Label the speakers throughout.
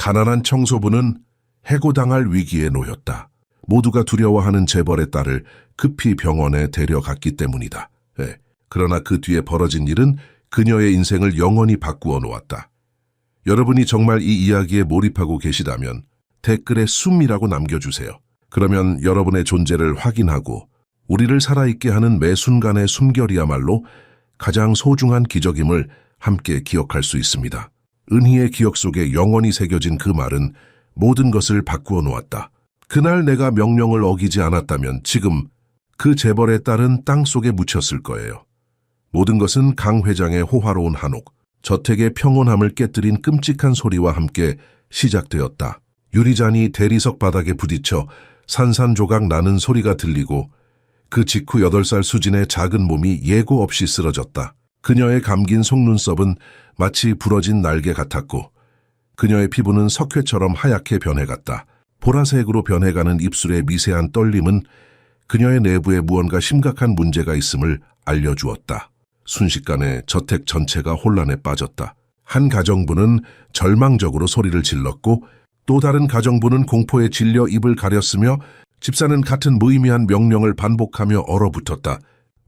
Speaker 1: 가난한 청소부는 해고당할 위기에 놓였다. 모두가 두려워하는 재벌의 딸을 급히 병원에 데려갔기 때문이다. 그러나 그 뒤에 벌어진 일은 그녀의 인생을 영원히 바꾸어 놓았다. 여러분이 정말 이 이야기에 몰입하고 계시다면 댓글에 숨이라고 남겨주세요. 그러면 여러분의 존재를 확인하고 우리를 살아있게 하는 매 순간의 숨결이야말로 가장 소중한 기적임을 함께 기억할 수 있습니다. 은희의 기억 속에 영원히 새겨진 그 말은 모든 것을 바꾸어 놓았다. 그날 내가 명령을 어기지 않았다면 지금 그 재벌의 딸은 땅 속에 묻혔을 거예요. 모든 것은 강 회장의 호화로운 한옥, 저택의 평온함을 깨뜨린 끔찍한 소리와 함께 시작되었다. 유리잔이 대리석 바닥에 부딪혀 산산조각 나는 소리가 들리고 그 직후 8살 수진의 작은 몸이 예고 없이 쓰러졌다. 그녀의 감긴 속눈썹은 마치 부러진 날개 같았고 그녀의 피부는 석회처럼 하얗게 변해갔다. 보라색으로 변해가는 입술의 미세한 떨림은 그녀의 내부에 무언가 심각한 문제가 있음을 알려주었다. 순식간에 저택 전체가 혼란에 빠졌다. 한 가정부는 절망적으로 소리를 질렀고 또 다른 가정부는 공포에 질려 입을 가렸으며 집사는 같은 무의미한 명령을 반복하며 얼어붙었다.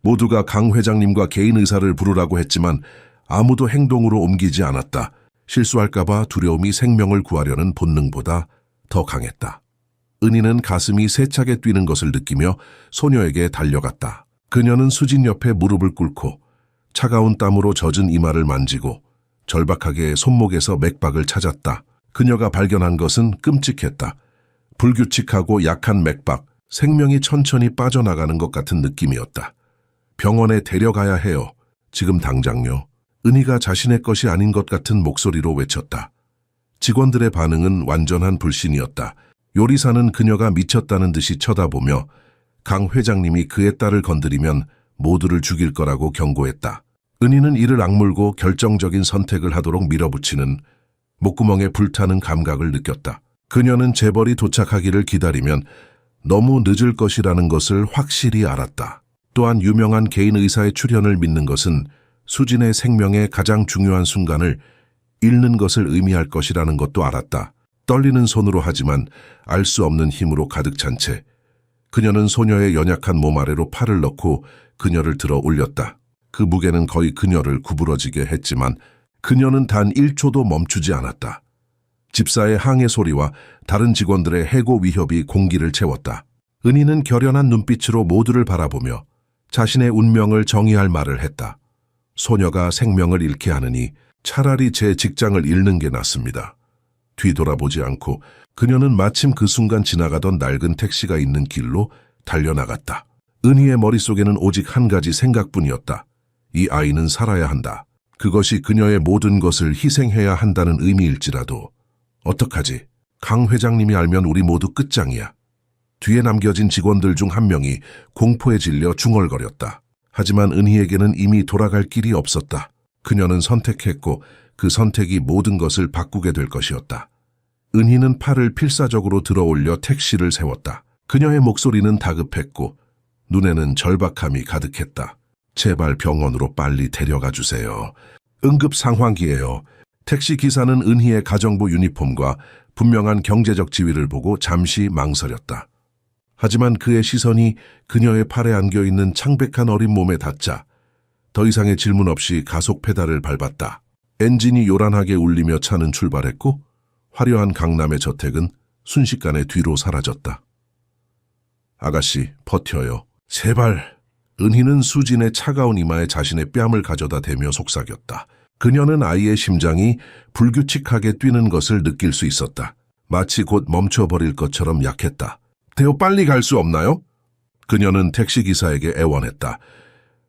Speaker 1: 모두가 강 회장님과 개인 의사를 부르라고 했지만 아무도 행동으로 옮기지 않았다. 실수할까봐 두려움이 생명을 구하려는 본능보다 더 강했다. 은희는 가슴이 세차게 뛰는 것을 느끼며 소녀에게 달려갔다. 그녀는 수진 옆에 무릎을 꿇고 차가운 땀으로 젖은 이마를 만지고 절박하게 손목에서 맥박을 찾았다. 그녀가 발견한 것은 끔찍했다. 불규칙하고 약한 맥박, 생명이 천천히 빠져나가는 것 같은 느낌이었다. 병원에 데려가야 해요. 지금 당장요. 은희가 자신의 것이 아닌 것 같은 목소리로 외쳤다. 직원들의 반응은 완전한 불신이었다. 요리사는 그녀가 미쳤다는 듯이 쳐다보며 강 회장님이 그의 딸을 건드리면 모두를 죽일 거라고 경고했다. 은희는 이를 악물고 결정적인 선택을 하도록 밀어붙이는 목구멍에 불타는 감각을 느꼈다. 그녀는 재벌이 도착하기를 기다리면 너무 늦을 것이라는 것을 확실히 알았다. 또한 유명한 개인 의사의 출현을 믿는 것은 수진의 생명의 가장 중요한 순간을 잃는 것을 의미할 것이라는 것도 알았다. 떨리는 손으로 하지만 알 수 없는 힘으로 가득 찬 채 그녀는 소녀의 연약한 몸 아래로 팔을 넣고 그녀를 들어 올렸다. 그 무게는 거의 그녀를 구부러지게 했지만 그녀는 단 1초도 멈추지 않았다. 집사의 항해 소리와 다른 직원들의 해고 위협이 공기를 채웠다. 은희는 결연한 눈빛으로 모두를 바라보며 자신의 운명을 정의할 말을 했다. 소녀가 생명을 잃게 하느니 차라리 제 직장을 잃는 게 낫습니다. 뒤돌아보지 않고 그녀는 마침 그 순간 지나가던 낡은 택시가 있는 길로 달려나갔다. 은희의 머릿속에는 오직 한 가지 생각뿐이었다. 이 아이는 살아야 한다. 그것이 그녀의 모든 것을 희생해야 한다는 의미일지라도. 어떡하지? 강 회장님이 알면 우리 모두 끝장이야. 뒤에 남겨진 직원들 중 한 명이 공포에 질려 중얼거렸다. 하지만 은희에게는 이미 돌아갈 길이 없었다. 그녀는 선택했고 그 선택이 모든 것을 바꾸게 될 것이었다. 은희는 팔을 필사적으로 들어올려 택시를 세웠다. 그녀의 목소리는 다급했고 눈에는 절박함이 가득했다. 제발 병원으로 빨리 데려가 주세요. 응급 상황기예요. 택시 기사는 은희의 가정부 유니폼과 분명한 경제적 지위를 보고 잠시 망설였다. 하지만 그의 시선이 그녀의 팔에 안겨있는 창백한 어린 몸에 닿자 더 이상의 질문 없이 가속 페달을 밟았다. 엔진이 요란하게 울리며 차는 출발했고 화려한 강남의 저택은 순식간에 뒤로 사라졌다. 아가씨, 버텨요. 제발. 은희는 수진의 차가운 이마에 자신의 뺨을 가져다 대며 속삭였다. 그녀는 아이의 심장이 불규칙하게 뛰는 것을 느낄 수 있었다. 마치 곧 멈춰버릴 것처럼 약했다. 대호 빨리 갈 수 없나요? 그녀는 택시기사에게 애원했다.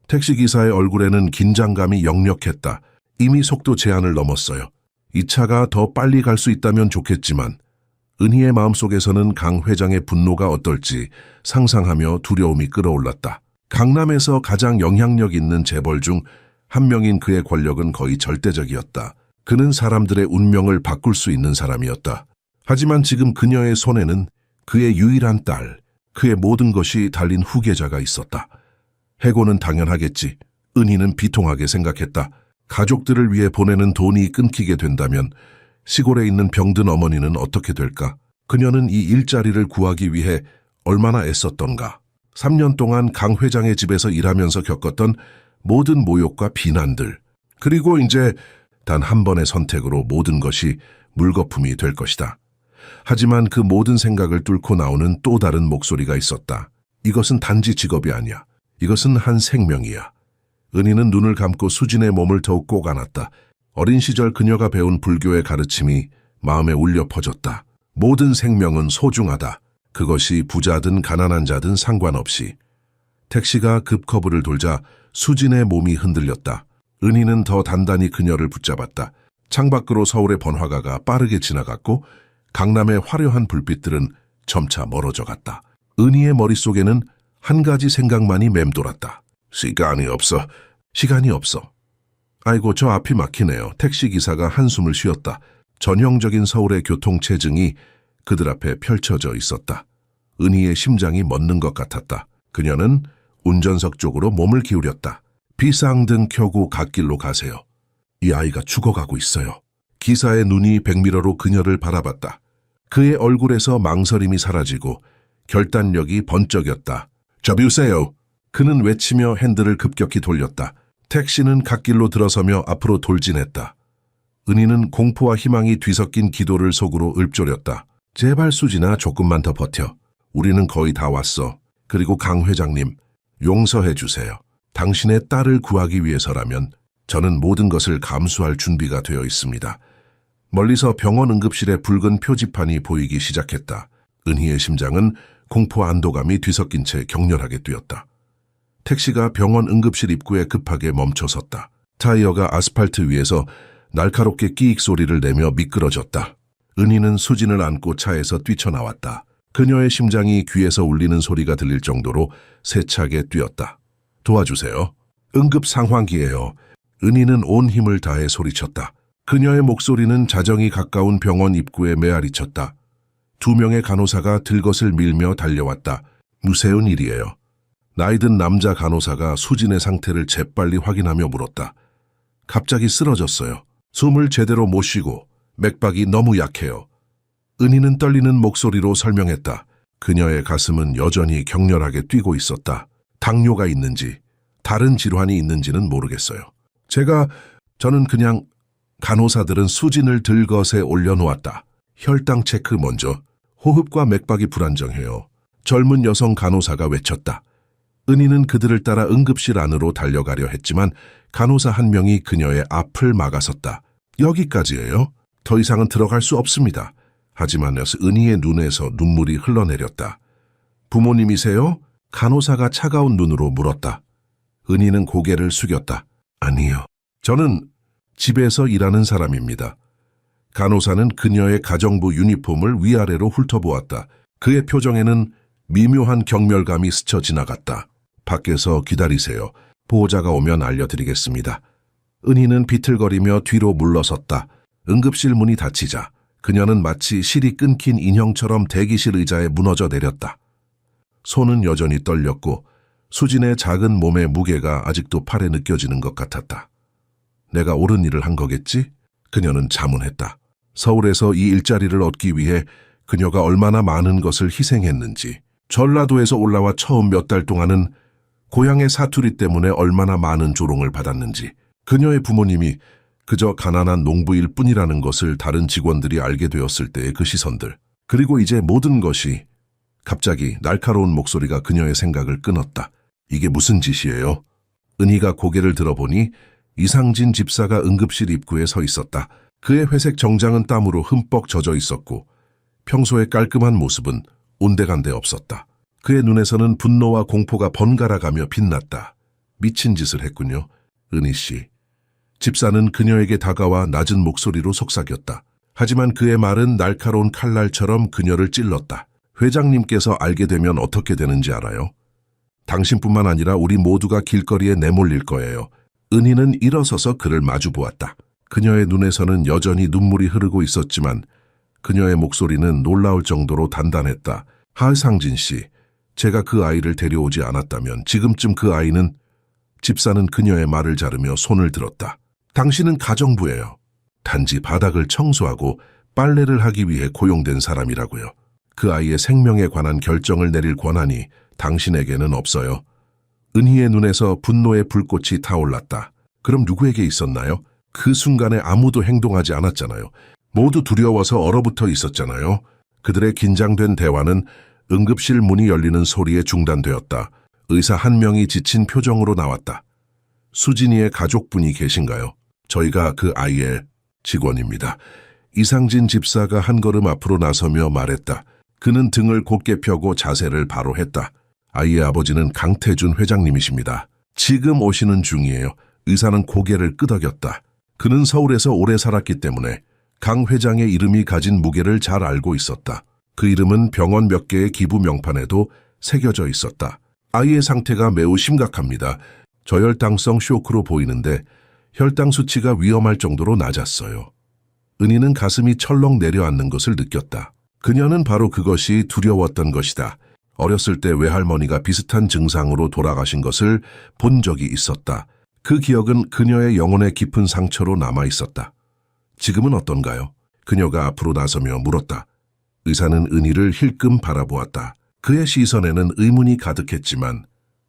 Speaker 1: 택시기사의 얼굴에는 긴장감이 역력했다. 이미 속도 제한을 넘었어요. 이 차가 더 빨리 갈 수 있다면 좋겠지만 은희의 마음속에서는 강 회장의 분노가 어떨지 상상하며 두려움이 끌어올랐다. 강남에서 가장 영향력 있는 재벌 중 한 명인 그의 권력은 거의 절대적이었다. 그는 사람들의 운명을 바꿀 수 있는 사람이었다. 하지만 지금 그녀의 손에는 그의 유일한 딸, 그의 모든 것이 달린 후계자가 있었다. 해고는 당연하겠지. 은희는 비통하게 생각했다. 가족들을 위해 보내는 돈이 끊기게 된다면 시골에 있는 병든 어머니는 어떻게 될까? 그녀는 이 일자리를 구하기 위해 얼마나 애썼던가. 3년 동안 강 회장의 집에서 일하면서 겪었던 모든 모욕과 비난들. 그리고 이제 단 한 번의 선택으로 모든 것이 물거품이 될 것이다. 하지만 그 모든 생각을 뚫고 나오는 또 다른 목소리가 있었다. 이것은 단지 직업이 아니야. 이것은 한 생명이야. 은희는 눈을 감고 수진의 몸을 더욱 꼭 안았다. 어린 시절 그녀가 배운 불교의 가르침이 마음에 울려 퍼졌다. 모든 생명은 소중하다. 그것이 부자든 가난한 자든 상관없이. 택시가 급커브를 돌자 수진의 몸이 흔들렸다. 은희는 더 단단히 그녀를 붙잡았다. 창밖으로 서울의 번화가가 빠르게 지나갔고 강남의 화려한 불빛들은 점차 멀어져 갔다. 은희의 머릿속에는 한 가지 생각만이 맴돌았다. 시간이 없어. 아이고, 저 앞이 막히네요. 택시기사가 한숨을 쉬었다. 전형적인 서울의 교통체증이 그들 앞에 펼쳐져 있었다. 은희의 심장이 멎는 것 같았다. 그녀는 운전석 쪽으로 몸을 기울였다. 비상등 켜고 갓길로 가세요. 이 아이가 죽어가고 있어요. 기사의 눈이 백미러로 그녀를 바라봤다. 그의 얼굴에서 망설임이 사라지고 결단력이 번쩍였다. 저비우세요. 그는 외치며 핸들을 급격히 돌렸다. 택시는 갓길로 들어서며 앞으로 돌진했다. 은희는 공포와 희망이 뒤섞인 기도를 속으로 읊조렸다. 제발 수진아, 조금만 더 버텨. 우리는 거의 다 왔어. 그리고 강 회장님, 용서해 주세요. 당신의 딸을 구하기 위해서라면 저는 모든 것을 감수할 준비가 되어 있습니다. 멀리서 병원 응급실의 붉은 표지판이 보이기 시작했다. 은희의 심장은 공포와 안도감이 뒤섞인 채 격렬하게 뛰었다. 택시가 병원 응급실 입구에 급하게 멈춰섰다. 타이어가 아스팔트 위에서 날카롭게 끼익 소리를 내며 미끄러졌다. 은희는 수진을 안고 차에서 뛰쳐나왔다. 그녀의 심장이 귀에서 울리는 소리가 들릴 정도로 세차게 뛰었다. 도와주세요. 응급 상황기예요. 은희는 온 힘을 다해 소리쳤다. 그녀의 목소리는 자정이 가까운 병원 입구에 메아리쳤다. 2명의 간호사가 들것을 밀며 달려왔다. 무서운 일이에요. 나이든 남자 간호사가 수진의 상태를 재빨리 확인하며 물었다. 갑자기 쓰러졌어요. 숨을 제대로 못 쉬고 맥박이 너무 약해요. 은희는 떨리는 목소리로 설명했다. 그녀의 가슴은 여전히 격렬하게 뛰고 있었다. 당뇨가 있는지 다른 질환이 있는지는 모르겠어요. 저는 그냥 간호사들은 수진을 들것에 올려놓았다. 혈당 체크 먼저. 호흡과 맥박이 불안정해요. 젊은 여성 간호사가 외쳤다. 은희는 그들을 따라 응급실 안으로 달려가려 했지만 간호사 한 명이 그녀의 앞을 막아섰다. 여기까지예요. 더 이상은 들어갈 수 없습니다. 하지만 은희의 눈에서 눈물이 흘러내렸다. 부모님이세요? 간호사가 차가운 눈으로 물었다. 은희는 고개를 숙였다. 아니요. 저는 집에서 일하는 사람입니다. 간호사는 그녀의 가정부 유니폼을 위아래로 훑어보았다. 그의 표정에는 미묘한 경멸감이 스쳐 지나갔다. 밖에서 기다리세요. 보호자가 오면 알려드리겠습니다. 은희는 비틀거리며 뒤로 물러섰다. 응급실 문이 닫히자 그녀는 마치 실이 끊긴 인형처럼 대기실 의자에 무너져 내렸다. 손은 여전히 떨렸고 수진의 작은 몸의 무게가 아직도 팔에 느껴지는 것 같았다. 내가 옳은 일을 한 거겠지? 그녀는 자문했다. 서울에서 이 일자리를 얻기 위해 그녀가 얼마나 많은 것을 희생했는지, 전라도에서 올라와 처음 몇 달 동안은 고향의 사투리 때문에 얼마나 많은 조롱을 받았는지, 그녀의 부모님이 그저 가난한 농부일 뿐이라는 것을 다른 직원들이 알게 되었을 때의 그 시선들, 그리고 이제 모든 것이. 갑자기 날카로운 목소리가 그녀의 생각을 끊었다. 이게 무슨 짓이에요? 은희가 고개를 들어보니 이상진 집사가 응급실 입구에 서 있었다. 그의 회색 정장은 땀으로 흠뻑 젖어 있었고 평소의 깔끔한 모습은 온데간데 없었다. 그의 눈에서는 분노와 공포가 번갈아가며 빛났다. 미친 짓을 했군요. 은희 씨. 집사는 그녀에게 다가와 낮은 목소리로 속삭였다. 하지만 그의 말은 날카로운 칼날처럼 그녀를 찔렀다. 회장님께서 알게 되면 어떻게 되는지 알아요? 당신뿐만 아니라 우리 모두가 길거리에 내몰릴 거예요. 은희는 일어서서 그를 마주 보았다. 그녀의 눈에서는 여전히 눈물이 흐르고 있었지만 그녀의 목소리는 놀라울 정도로 단단했다. 하상진 씨, 제가 그 아이를 데려오지 않았다면 지금쯤 그 아이는... 집사는 그녀의 말을 자르며 손을 들었다. 당신은 가정부예요. 단지 바닥을 청소하고 빨래를 하기 위해 고용된 사람이라고요. 그 아이의 생명에 관한 결정을 내릴 권한이 당신에게는 없어요. 은희의 눈에서 분노의 불꽃이 타올랐다. 그럼 누구에게 있었나요? 그 순간에 아무도 행동하지 않았잖아요. 모두 두려워서 얼어붙어 있었잖아요. 그들의 긴장된 대화는 응급실 문이 열리는 소리에 중단되었다. 의사 한 명이 지친 표정으로 나왔다. 수진이의 가족분이 계신가요? 저희가 그 아이의 직원입니다. 이상진 집사가 한 걸음 앞으로 나서며 말했다. 그는 등을 곧게 펴고 자세를 바로 했다. 아이의 아버지는 강태준 회장님이십니다. 지금 오시는 중이에요. 의사는 고개를 끄덕였다. 그는 서울에서 오래 살았기 때문에 강 회장의 이름이 가진 무게를 잘 알고 있었다. 그 이름은 병원 몇 개의 기부 명판에도 새겨져 있었다. 아이의 상태가 매우 심각합니다. 저혈당성 쇼크로 보이는데 혈당 수치가 위험할 정도로 낮았어요. 은희는 가슴이 철렁 내려앉는 것을 느꼈다. 그녀는 바로 그것이 두려웠던 것이다. 어렸을 때 외할머니가 비슷한 증상으로 돌아가신 것을 본 적이 있었다. 그 기억은 그녀의 영혼에 깊은 상처로 남아 있었다. 지금은 어떤가요? 그녀가 앞으로 나서며 물었다. 의사는 은희를 힐끔 바라보았다. 그의 시선에는 의문이 가득했지만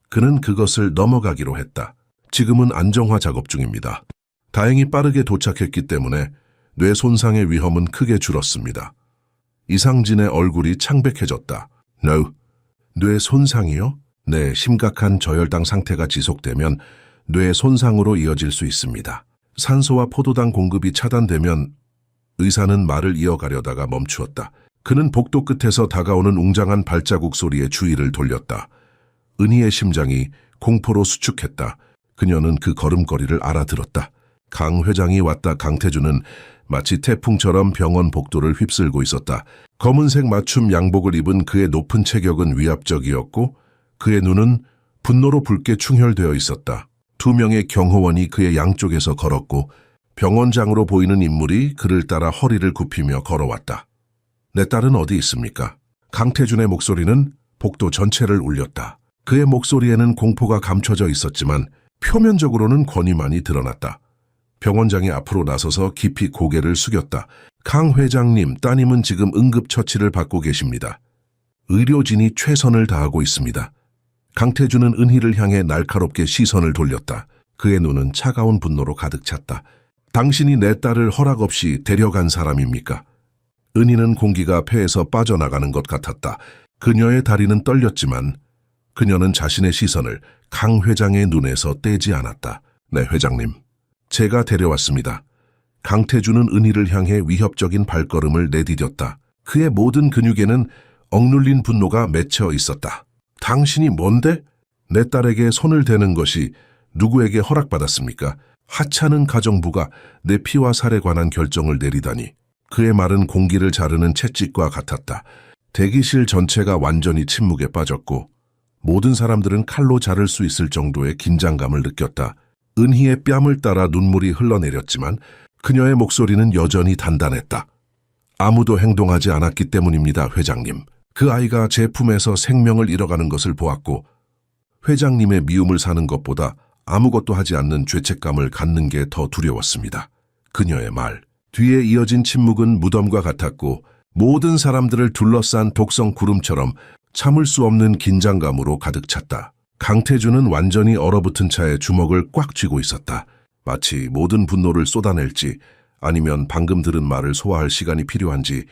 Speaker 1: 그는 그것을 넘어가기로 했다. 지금은 안정화 작업 중입니다. 다행히 빠르게 도착했기 때문에 뇌 손상의 위험은 크게 줄었습니다. 이상진의 얼굴이 창백해졌다. No. 뇌 손상이요? 네, 심각한 저혈당 상태가 지속되면 뇌 손상으로 이어질 수 있습니다. 산소와 포도당 공급이 차단되면 의사는 말을 이어가려다가 멈추었다. 그는 복도 끝에서 다가오는 웅장한 발자국 소리에 주의를 돌렸다. 은희의 심장이 공포로 수축했다. 그녀는 그 걸음걸이를 알아들었다. 강 회장이 왔다. 강태준은 마치 태풍처럼 병원 복도를 휩쓸고 있었다. 검은색 맞춤 양복을 입은 그의 높은 체격은 위압적이었고 그의 눈은 분노로 붉게 충혈되어 있었다. 두 명의 경호원이 그의 양쪽에서 걸었고 병원장으로 보이는 인물이 그를 따라 허리를 굽히며 걸어왔다. 내 딸은 어디 있습니까? 강태준의 목소리는 복도 전체를 울렸다. 그의 목소리에는 공포가 감춰져 있었지만 표면적으로는 권위만이 드러났다. 병원장이 앞으로 나서서 깊이 고개를 숙였다. 강 회장님, 따님은 지금 응급처치를 받고 계십니다. 의료진이 최선을 다하고 있습니다. 강태준은 은희를 향해 날카롭게 시선을 돌렸다. 그의 눈은 차가운 분노로 가득 찼다. 당신이 내 딸을 허락 없이 데려간 사람입니까? 은희는 공기가 폐에서 빠져나가는 것 같았다. 그녀의 다리는 떨렸지만 그녀는 자신의 시선을 강 회장의 눈에서 떼지 않았다. 네, 회장님. 제가 데려왔습니다. 강태준은 은희를 향해 위협적인 발걸음을 내디뎠다. 그의 모든 근육에는 억눌린 분노가 맺혀 있었다. 당신이 뭔데? 내 딸에게 손을 대는 것이 누구에게 허락받았습니까? 하찮은 가정부가 내 피와 살에 관한 결정을 내리다니. 그의 말은 공기를 자르는 채찍과 같았다. 대기실 전체가 완전히 침묵에 빠졌고 모든 사람들은 칼로 자를 수 있을 정도의 긴장감을 느꼈다. 은희의 뺨을 따라 눈물이 흘러내렸지만 그녀의 목소리는 여전히 단단했다. 아무도 행동하지 않았기 때문입니다, 회장님. 그 아이가 제 품에서 생명을 잃어가는 것을 보았고 회장님의 미움을 사는 것보다 아무것도 하지 않는 죄책감을 갖는 게 더 두려웠습니다. 그녀의 말. 뒤에 이어진 침묵은 무덤과 같았고 모든 사람들을 둘러싼 독성 구름처럼 참을 수 없는 긴장감으로 가득 찼다. 강태준은 완전히 얼어붙은 차에 주먹을 꽉 쥐고 있었다. 마치 모든 분노를 쏟아낼지 아니면 방금 들은 말을 소화할 시간이 필요한지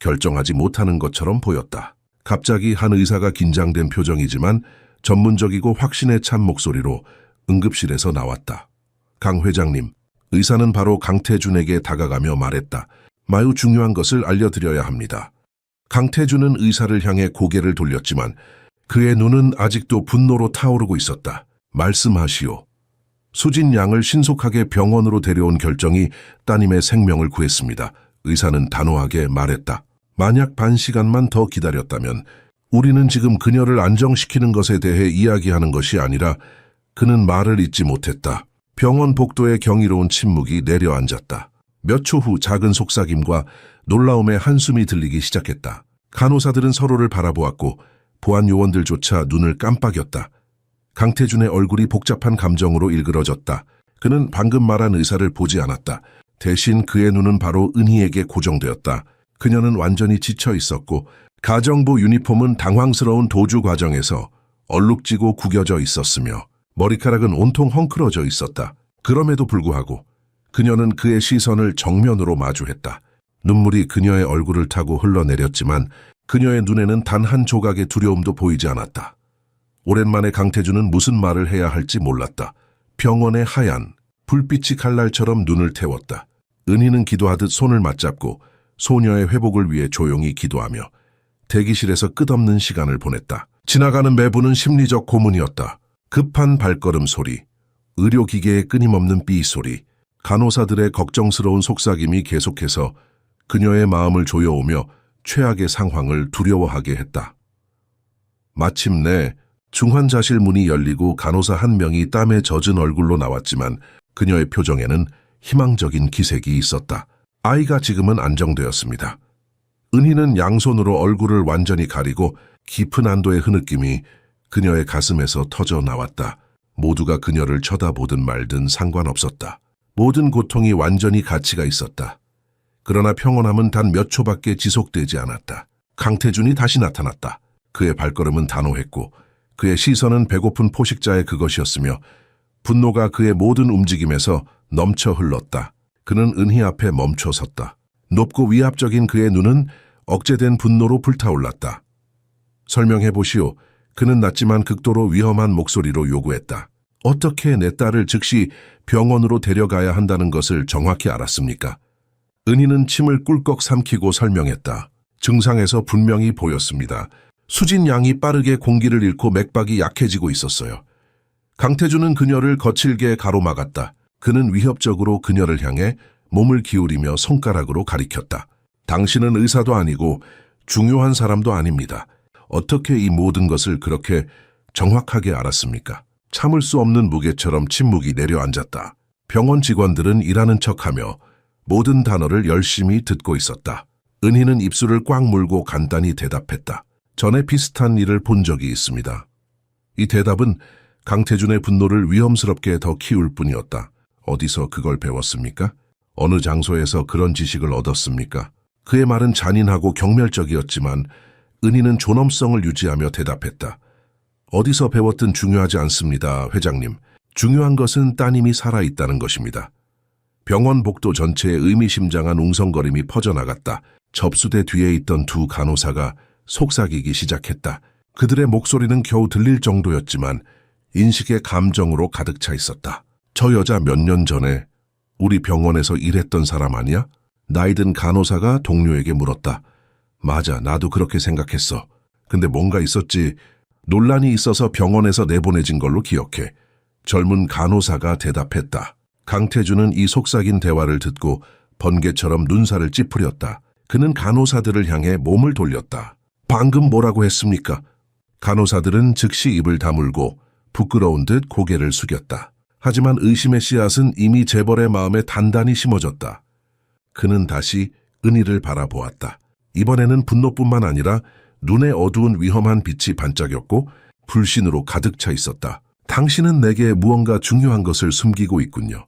Speaker 1: 결정하지 못하는 것처럼 보였다. 갑자기 한 의사가 긴장된 표정이지만 전문적이고 확신에 찬 목소리로 응급실에서 나왔다. 강 회장님, 의사는 바로 강태준에게 다가가며 말했다. 매우 중요한 것을 알려드려야 합니다. 강태준은 의사를 향해 고개를 돌렸지만 그의 눈은 아직도 분노로 타오르고 있었다. 말씀하시오. 수진 양을 신속하게 병원으로 데려온 결정이 따님의 생명을 구했습니다. 의사는 단호하게 말했다. 만약 반 시간만 더 기다렸다면 우리는 지금 그녀를 안정시키는 것에 대해 이야기하는 것이 아니라 그는 말을 잇지 못했다. 병원 복도에 경이로운 침묵이 내려앉았다. 몇 초 후 작은 속삭임과 놀라움의 한숨이 들리기 시작했다. 간호사들은 서로를 바라보았고 보안 요원들조차 눈을 깜빡였다. 강태준의 얼굴이 복잡한 감정으로 일그러졌다. 그는 방금 말한 의사를 보지 않았다. 대신 그의 눈은 바로 은희에게 고정되었다. 그녀는 완전히 지쳐 있었고 가정부 유니폼은 당황스러운 도주 과정에서 얼룩지고 구겨져 있었으며 머리카락은 온통 헝클어져 있었다. 그럼에도 불구하고 그녀는 그의 시선을 정면으로 마주했다. 눈물이 그녀의 얼굴을 타고 흘러내렸지만 그녀의 눈에는 단 한 조각의 두려움도 보이지 않았다. 오랜만에 강태준은 무슨 말을 해야 할지 몰랐다. 병원의 하얀 불빛이 칼날처럼 눈을 태웠다. 은희는 기도하듯 손을 맞잡고 소녀의 회복을 위해 조용히 기도하며 대기실에서 끝없는 시간을 보냈다. 지나가는 매부는 심리적 고문이었다. 급한 발걸음 소리, 의료기계의 끊임없는 삐 소리, 간호사들의 걱정스러운 속삭임이 계속해서 그녀의 마음을 조여오며 최악의 상황을 두려워하게 했다. 마침내 중환자실 문이 열리고 간호사 한 명이 땀에 젖은 얼굴로 나왔지만 그녀의 표정에는 희망적인 기색이 있었다. 아이가 지금은 안정되었습니다. 은희는 양손으로 얼굴을 완전히 가리고 깊은 안도의 흐느낌이 그녀의 가슴에서 터져 나왔다. 모두가 그녀를 쳐다보든 말든 상관없었다. 모든 고통이 완전히 가치가 있었다. 그러나 평온함은 단 몇 초밖에 지속되지 않았다. 강태준이 다시 나타났다. 그의 발걸음은 단호했고 그의 시선은 배고픈 포식자의 그것이었으며 분노가 그의 모든 움직임에서 넘쳐 흘렀다. 그는 은희 앞에 멈춰 섰다. 높고 위압적인 그의 눈은 억제된 분노로 불타올랐다. 설명해 보시오. 그는 낮지만 극도로 위험한 목소리로 요구했다. 어떻게 내 딸을 즉시 병원으로 데려가야 한다는 것을 정확히 알았습니까? 은희는 침을 꿀꺽 삼키고 설명했다. 증상에서 분명히 보였습니다. 수진 양이 빠르게 공기를 잃고 맥박이 약해지고 있었어요. 강태준은 그녀를 거칠게 가로막았다. 그는 위협적으로 그녀를 향해 몸을 기울이며 손가락으로 가리켰다. 당신은 의사도 아니고 중요한 사람도 아닙니다. 어떻게 이 모든 것을 그렇게 정확하게 알았습니까? 참을 수 없는 무게처럼 침묵이 내려앉았다. 병원 직원들은 일하는 척하며 모든 단어를 열심히 듣고 있었다. 은희는 입술을 꽉 물고 간단히 대답했다. 전에 비슷한 일을 본 적이 있습니다. 이 대답은 강태준의 분노를 위험스럽게 더 키울 뿐이었다. 어디서 그걸 배웠습니까? 어느 장소에서 그런 지식을 얻었습니까? 그의 말은 잔인하고 경멸적이었지만 은희는 존엄성을 유지하며 대답했다. 어디서 배웠든 중요하지 않습니다, 회장님. 중요한 것은 따님이 살아있다는 것입니다. 병원 복도 전체에 의미심장한 웅성거림이 퍼져나갔다. 접수대 뒤에 있던 두 간호사가 속삭이기 시작했다. 그들의 목소리는 겨우 들릴 정도였지만 인식의 감정으로 가득 차 있었다. 저 여자 몇 년 전에 우리 병원에서 일했던 사람 아니야? 나이든 간호사가 동료에게 물었다. 맞아, 나도 그렇게 생각했어. 근데 뭔가 있었지. 논란이 있어서 병원에서 내보내진 걸로 기억해. 젊은 간호사가 대답했다. 강태준은 이 속삭인 대화를 듣고 번개처럼 눈살을 찌푸렸다. 그는 간호사들을 향해 몸을 돌렸다. 방금 뭐라고 했습니까? 간호사들은 즉시 입을 다물고 부끄러운 듯 고개를 숙였다. 하지만 의심의 씨앗은 이미 재벌의 마음에 단단히 심어졌다. 그는 다시 은희를 바라보았다. 이번에는 분노뿐만 아니라 눈에 어두운 위험한 빛이 반짝였고 불신으로 가득 차 있었다. 당신은 내게 무언가 중요한 것을 숨기고 있군요.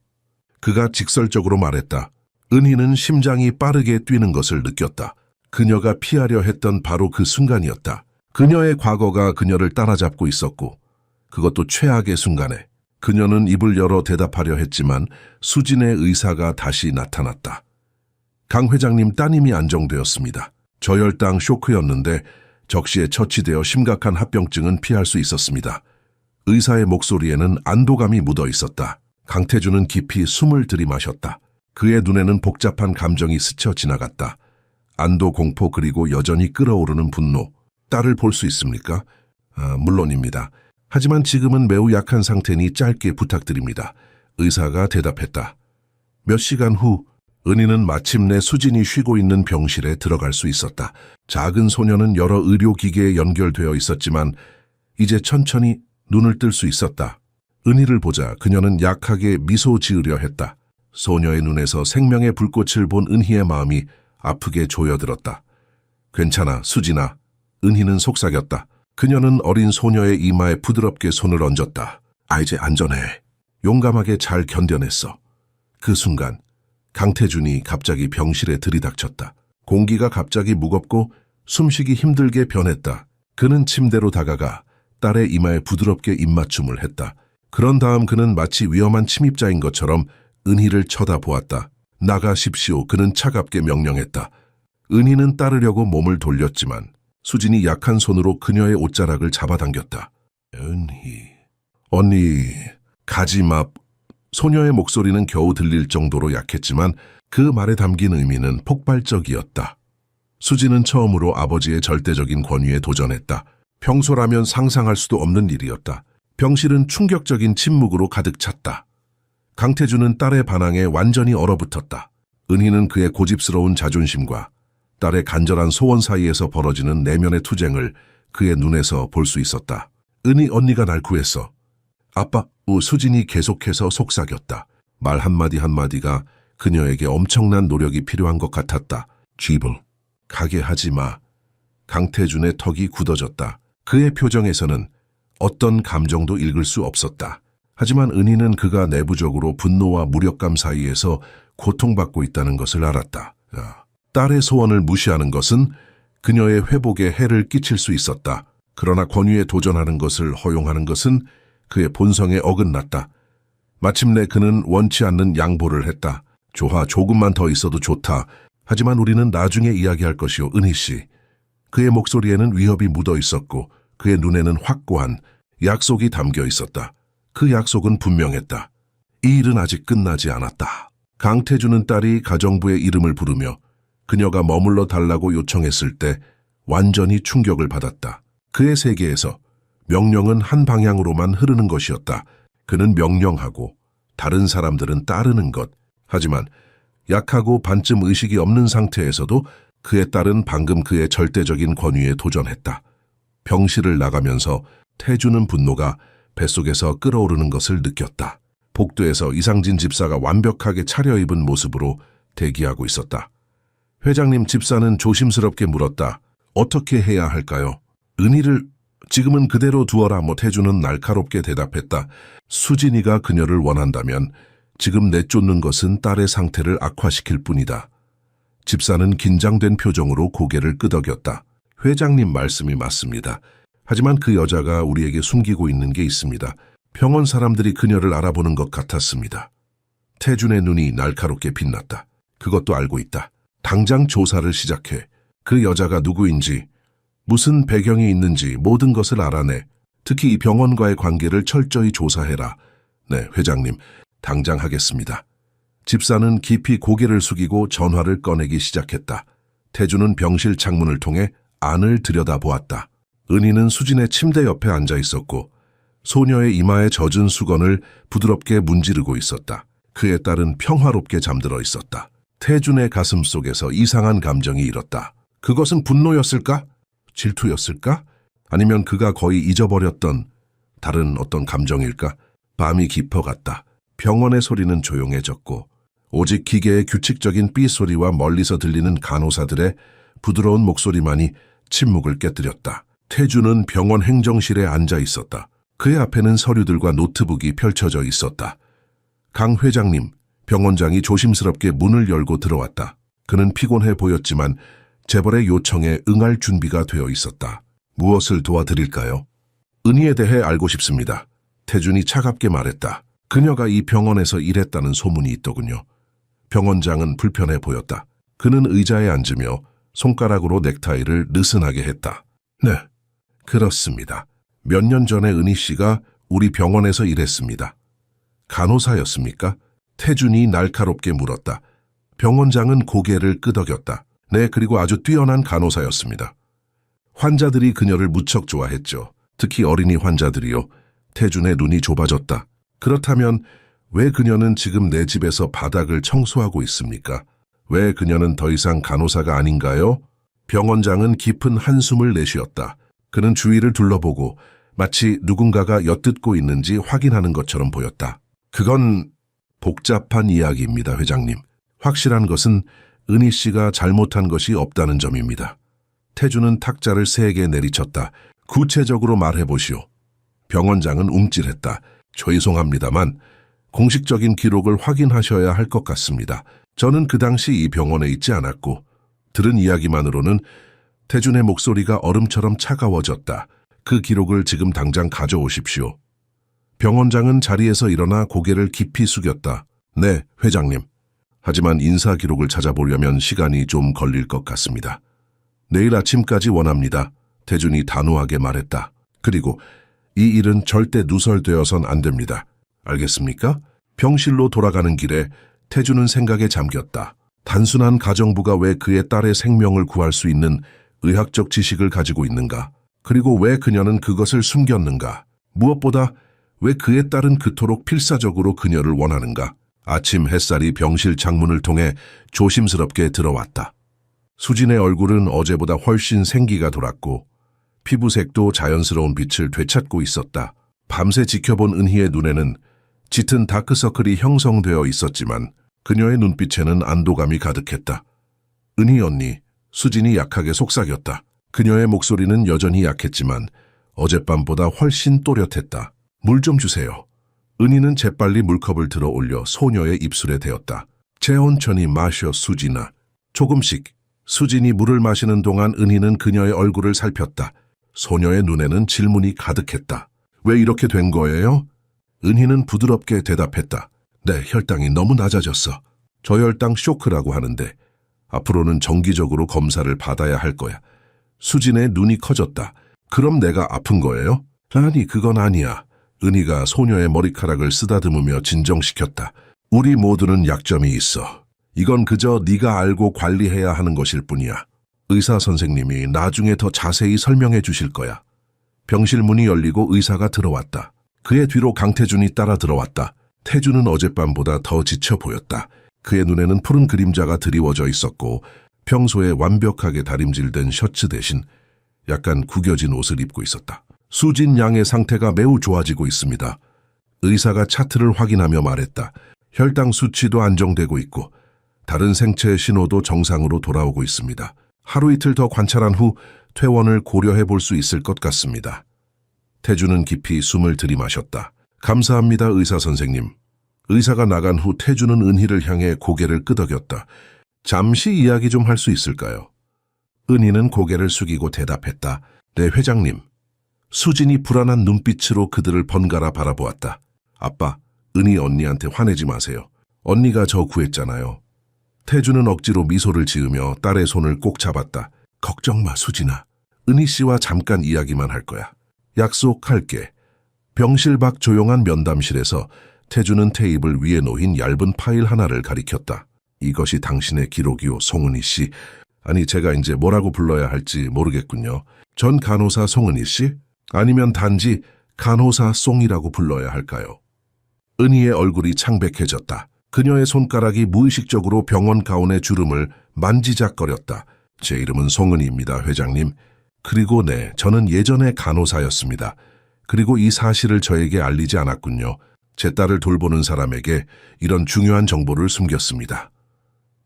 Speaker 1: 그가 직설적으로 말했다. 은희는 심장이 빠르게 뛰는 것을 느꼈다. 그녀가 피하려 했던 바로 그 순간이었다. 그녀의 과거가 그녀를 따라잡고 있었고 그것도 최악의 순간에 그녀는 입을 열어 대답하려 했지만 수진의 의사가 다시 나타났다. 강 회장님 따님이 안정되었습니다. 저혈당 쇼크였는데 적시에 처치되어 심각한 합병증은 피할 수 있었습니다. 의사의 목소리에는 안도감이 묻어 있었다. 강태준은 깊이 숨을 들이마셨다. 그의 눈에는 복잡한 감정이 스쳐 지나갔다. 안도, 공포, 그리고 여전히 끓어오르는 분노. 딸을 볼 수 있습니까? 물론입니다. 하지만 지금은 매우 약한 상태니 짧게 부탁드립니다. 의사가 대답했다. 몇 시간 후 은희는 마침내 수진이 쉬고 있는 병실에 들어갈 수 있었다. 작은 소녀는 여러 의료기계에 연결되어 있었지만 이제 천천히 눈을 뜰 수 있었다. 은희를 보자 그녀는 약하게 미소 지으려 했다. 소녀의 눈에서 생명의 불꽃을 본 은희의 마음이 아프게 조여들었다. 괜찮아, 수진아. 은희는 속삭였다. 그녀는 어린 소녀의 이마에 부드럽게 손을 얹었다. 이제 안전해. 용감하게 잘 견뎌냈어. 그 순간 강태준이 갑자기 병실에 들이닥쳤다. 공기가 갑자기 무겁고 숨쉬기 힘들게 변했다. 그는 침대로 다가가 딸의 이마에 부드럽게 입맞춤을 했다. 그런 다음 그는 마치 위험한 침입자인 것처럼 은희를 쳐다보았다. 나가십시오. 그는 차갑게 명령했다. 은희는 따르려고 몸을 돌렸지만 수진이 약한 손으로 그녀의 옷자락을 잡아당겼다. 은희, 언니, 가지마. 소녀의 목소리는 겨우 들릴 정도로 약했지만 그 말에 담긴 의미는 폭발적이었다. 수진은 처음으로 아버지의 절대적인 권위에 도전했다. 평소라면 상상할 수도 없는 일이었다. 병실은 충격적인 침묵으로 가득 찼다. 강태준은 딸의 반항에 완전히 얼어붙었다. 은희는 그의 고집스러운 자존심과 딸의 간절한 소원 사이에서 벌어지는 내면의 투쟁을 그의 눈에서 볼 수 있었다. 은희 언니가 날 구했어. 아빠, 수진이 계속해서 속삭였다. 말 한마디 한마디가 그녀에게 엄청난 노력이 필요한 것 같았다. 집을 가게 하지 마. 강태준의 턱이 굳어졌다. 그의 표정에서는 어떤 감정도 읽을 수 없었다. 하지만 은희는 그가 내부적으로 분노와 무력감 사이에서 고통받고 있다는 것을 알았다. 딸의 소원을 무시하는 것은 그녀의 회복에 해를 끼칠 수 있었다. 그러나 권위에 도전하는 것을 허용하는 것은 그의 본성에 어긋났다. 마침내 그는 원치 않는 양보를 했다. 좋아, 조금만 더 있어도 좋다. 하지만 우리는 나중에 이야기할 것이오, 은희 씨. 그의 목소리에는 위협이 묻어 있었고 그의 눈에는 확고한 약속이 담겨 있었다. 그 약속은 분명했다. 이 일은 아직 끝나지 않았다. 강태준은 딸이 가정부의 이름을 부르며 그녀가 머물러 달라고 요청했을 때 완전히 충격을 받았다. 그의 세계에서 명령은 한 방향으로만 흐르는 것이었다. 그는 명령하고 다른 사람들은 따르는 것. 하지만 약하고 반쯤 의식이 없는 상태에서도 그의 딸은 방금 그의 절대적인 권위에 도전했다. 병실을 나가면서 태준은 분노가 뱃속에서 끓어오르는 것을 느꼈다. 복도에서 이상진 집사가 완벽하게 차려입은 모습으로 대기하고 있었다. 회장님, 집사는 조심스럽게 물었다. 어떻게 해야 할까요? 은희를 지금은 그대로 두어라. 태준은 날카롭게 대답했다. 수진이가 그녀를 원한다면 지금 내쫓는 것은 딸의 상태를 악화시킬 뿐이다. 집사는 긴장된 표정으로 고개를 끄덕였다. 회장님 말씀이 맞습니다. 하지만 그 여자가 우리에게 숨기고 있는 게 있습니다. 병원 사람들이 그녀를 알아보는 것 같았습니다. 태준의 눈이 날카롭게 빛났다. 그것도 알고 있다. 당장 조사를 시작해. 그 여자가 누구인지, 무슨 배경이 있는지 모든 것을 알아내. 특히 이 병원과의 관계를 철저히 조사해라. 네, 회장님. 당장 하겠습니다. 집사는 깊이 고개를 숙이고 전화를 꺼내기 시작했다. 태준은 병실 창문을 통해 안을 들여다보았다. 은희는 수진의 침대 옆에 앉아 있었고 소녀의 이마에 젖은 수건을 부드럽게 문지르고 있었다. 그의 딸은 평화롭게 잠들어 있었다. 태준의 가슴 속에서 이상한 감정이 일었다. 그것은 분노였을까? 질투였을까? 아니면 그가 거의 잊어버렸던 다른 어떤 감정일까? 밤이 깊어갔다. 병원의 소리는 조용해졌고 오직 기계의 규칙적인 삐소리와 멀리서 들리는 간호사들의 부드러운 목소리만이 침묵을 깨뜨렸다. 태준은 병원 행정실에 앉아 있었다. 그의 앞에는 서류들과 노트북이 펼쳐져 있었다. 강 회장님, 병원장이 조심스럽게 문을 열고 들어왔다. 그는 피곤해 보였지만 재벌의 요청에 응할 준비가 되어 있었다. 무엇을 도와드릴까요? 은희에 대해 알고 싶습니다. 태준이 차갑게 말했다. 그녀가 이 병원에서 일했다는 소문이 있더군요. 병원장은 불편해 보였다. 그는 의자에 앉으며 손가락으로 넥타이를 느슨하게 했다. 네, 그렇습니다. 몇 년 전에 은희 씨가 우리 병원에서 일했습니다. 간호사였습니까? 태준이 날카롭게 물었다. 병원장은 고개를 끄덕였다. 네, 그리고 아주 뛰어난 간호사였습니다. 환자들이 그녀를 무척 좋아했죠. 특히 어린이 환자들이요. 태준의 눈이 좁아졌다. 그렇다면 왜 그녀는 지금 내 집에서 바닥을 청소하고 있습니까? 왜 그녀는 더 이상 간호사가 아닌가요? 병원장은 깊은 한숨을 내쉬었다. 그는 주위를 둘러보고 마치 누군가가 엿듣고 있는지 확인하는 것처럼 보였다. 그건 복잡한 이야기입니다, 회장님. 확실한 것은 은희 씨가 잘못한 것이 없다는 점입니다. 태준은 탁자를 3개 내리쳤다. 구체적으로 말해보시오. 병원장은 움찔했다. 죄송합니다만 공식적인 기록을 확인하셔야 할 것 같습니다. 저는 그 당시 이 병원에 있지 않았고 들은 이야기만으로는 태준의 목소리가 얼음처럼 차가워졌다. 그 기록을 지금 당장 가져오십시오. 병원장은 자리에서 일어나 고개를 깊이 숙였다. 네, 회장님. 하지만 인사 기록을 찾아보려면 시간이 좀 걸릴 것 같습니다. 내일 아침까지 원합니다. 태준이 단호하게 말했다. 그리고 이 일은 절대 누설되어선 안 됩니다. 알겠습니까? 병실로 돌아가는 길에 태준은 생각에 잠겼다. 단순한 가정부가 왜 그의 딸의 생명을 구할 수 있는 의학적 지식을 가지고 있는가? 그리고 왜 그녀는 그것을 숨겼는가? 무엇보다 왜 그의 딸은 그토록 필사적으로 그녀를 원하는가? 아침 햇살이 병실 창문을 통해 조심스럽게 들어왔다. 수진의 얼굴은 어제보다 훨씬 생기가 돌았고 피부색도 자연스러운 빛을 되찾고 있었다. 밤새 지켜본 은희의 눈에는 짙은 다크서클이 형성되어 있었지만 그녀의 눈빛에는 안도감이 가득했다. 은희 언니, 수진이 약하게 속삭였다. 그녀의 목소리는 여전히 약했지만 어젯밤보다 훨씬 또렷했다. 물 좀 주세요. 은희는 재빨리 물컵을 들어 올려 소녀의 입술에 대었다. 천천히 마셔, 수진아. 조금씩. 수진이 물을 마시는 동안 은희는 그녀의 얼굴을 살폈다. 소녀의 눈에는 질문이 가득했다. 왜 이렇게 된 거예요? 은희는 부드럽게 대답했다. 내 혈당이 너무 낮아졌어. 저혈당 쇼크라고 하는데 앞으로는 정기적으로 검사를 받아야 할 거야. 수진의 눈이 커졌다. 그럼 내가 아픈 거예요? 아니, 그건 아니야. 은희가 소녀의 머리카락을 쓰다듬으며 진정시켰다. 우리 모두는 약점이 있어. 이건 그저 네가 알고 관리해야 하는 것일 뿐이야. 의사 선생님이 나중에 더 자세히 설명해 주실 거야. 병실 문이 열리고 의사가 들어왔다. 그의 뒤로 강태준이 따라 들어왔다. 태준은 어젯밤보다 더 지쳐 보였다. 그의 눈에는 푸른 그림자가 드리워져 있었고 평소에 완벽하게 다림질된 셔츠 대신 약간 구겨진 옷을 입고 있었다. 수진 양의 상태가 매우 좋아지고 있습니다. 의사가 차트를 확인하며 말했다. 혈당 수치도 안정되고 있고 다른 생체 신호도 정상으로 돌아오고 있습니다. 하루 이틀 더 관찰한 후 퇴원을 고려해 볼 수 있을 것 같습니다. 태준은 깊이 숨을 들이마셨다. 감사합니다, 의사 선생님. 의사가 나간 후 태준은 은희를 향해 고개를 끄덕였다. 잠시 이야기 좀 할 수 있을까요? 은희는 고개를 숙이고 대답했다. 네, 회장님. 수진이 불안한 눈빛으로 그들을 번갈아 바라보았다. 아빠, 은희 언니한테 화내지 마세요. 언니가 저 구했잖아요. 태준은 억지로 미소를 지으며 딸의 손을 꼭 잡았다. 걱정 마, 수진아. 은희 씨와 잠깐 이야기만 할 거야. 약속할게. 병실 밖 조용한 면담실에서 태준은 테이블 위에 놓인 얇은 파일 하나를 가리켰다. 이것이 당신의 기록이오, 송은희 씨. 아니, 제가 이제 뭐라고 불러야 할지 모르겠군요. 전 간호사 송은희 씨? 아니면 단지 간호사 송이라고 불러야 할까요? 은희의 얼굴이 창백해졌다. 그녀의 손가락이 무의식적으로 병원 가운의 주름을 만지작거렸다. 제 이름은 송은희입니다, 회장님. 그리고 네, 저는 예전에 간호사였습니다. 그리고 이 사실을 저에게 알리지 않았군요. 제 딸을 돌보는 사람에게 이런 중요한 정보를 숨겼습니다.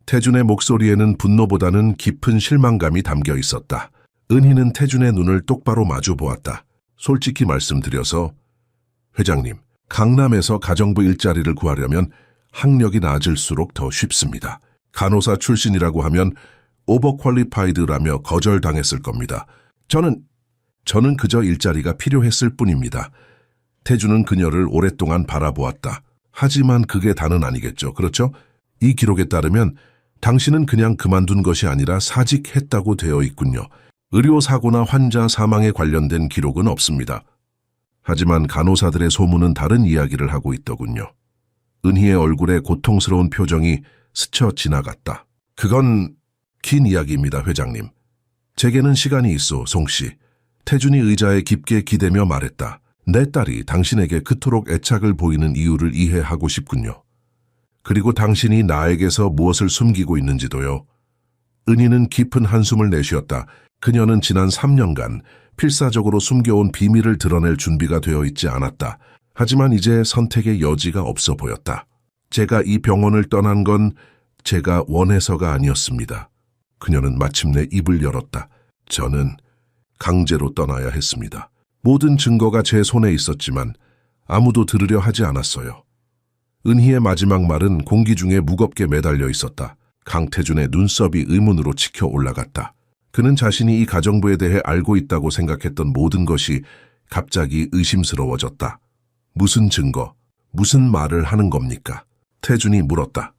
Speaker 1: 태준의 목소리에는 분노보다는 깊은 실망감이 담겨 있었다. 은희는 태준의 눈을 똑바로 마주 보았다. 솔직히 말씀드려서 회장님, 강남에서 가정부 일자리를 구하려면 학력이 낮을수록 더 쉽습니다. 간호사 출신이라고 하면 오버퀄리파이드라며 거절당했을 겁니다. 저는 그저 일자리가 필요했을 뿐입니다. 태준은 그녀를 오랫동안 바라보았다. 하지만 그게 다는 아니겠죠. 그렇죠? 이 기록에 따르면 당신은 그냥 그만둔 것이 아니라 사직했다고 되어 있군요. 의료사고나 환자 사망에 관련된 기록은 없습니다. 하지만 간호사들의 소문은 다른 이야기를 하고 있더군요. 은희의 얼굴에 고통스러운 표정이 스쳐 지나갔다. 그건 긴 이야기입니다, 회장님. 제게는 시간이 있어, 송씨. 태준이 의자에 깊게 기대며 말했다. 내 딸이 당신에게 그토록 애착을 보이는 이유를 이해하고 싶군요. 그리고 당신이 나에게서 무엇을 숨기고 있는지도요. 은희는 깊은 한숨을 내쉬었다. 그녀는 지난 3년간 필사적으로 숨겨온 비밀을 드러낼 준비가 되어 있지 않았다. 하지만 이제 선택의 여지가 없어 보였다. 제가 이 병원을 떠난 건 제가 원해서가 아니었습니다. 그녀는 마침내 입을 열었다. 저는 강제로 떠나야 했습니다. 모든 증거가 제 손에 있었지만 아무도 들으려 하지 않았어요. 은희의 마지막 말은 공기 중에 무겁게 매달려 있었다. 강태준의 눈썹이 의문으로 치켜 올라갔다. 그는 자신이 이 가정부에 대해 알고 있다고 생각했던 모든 것이 갑자기 의심스러워졌다. 무슨 증거, 무슨 말을 하는 겁니까? 태준이 물었다.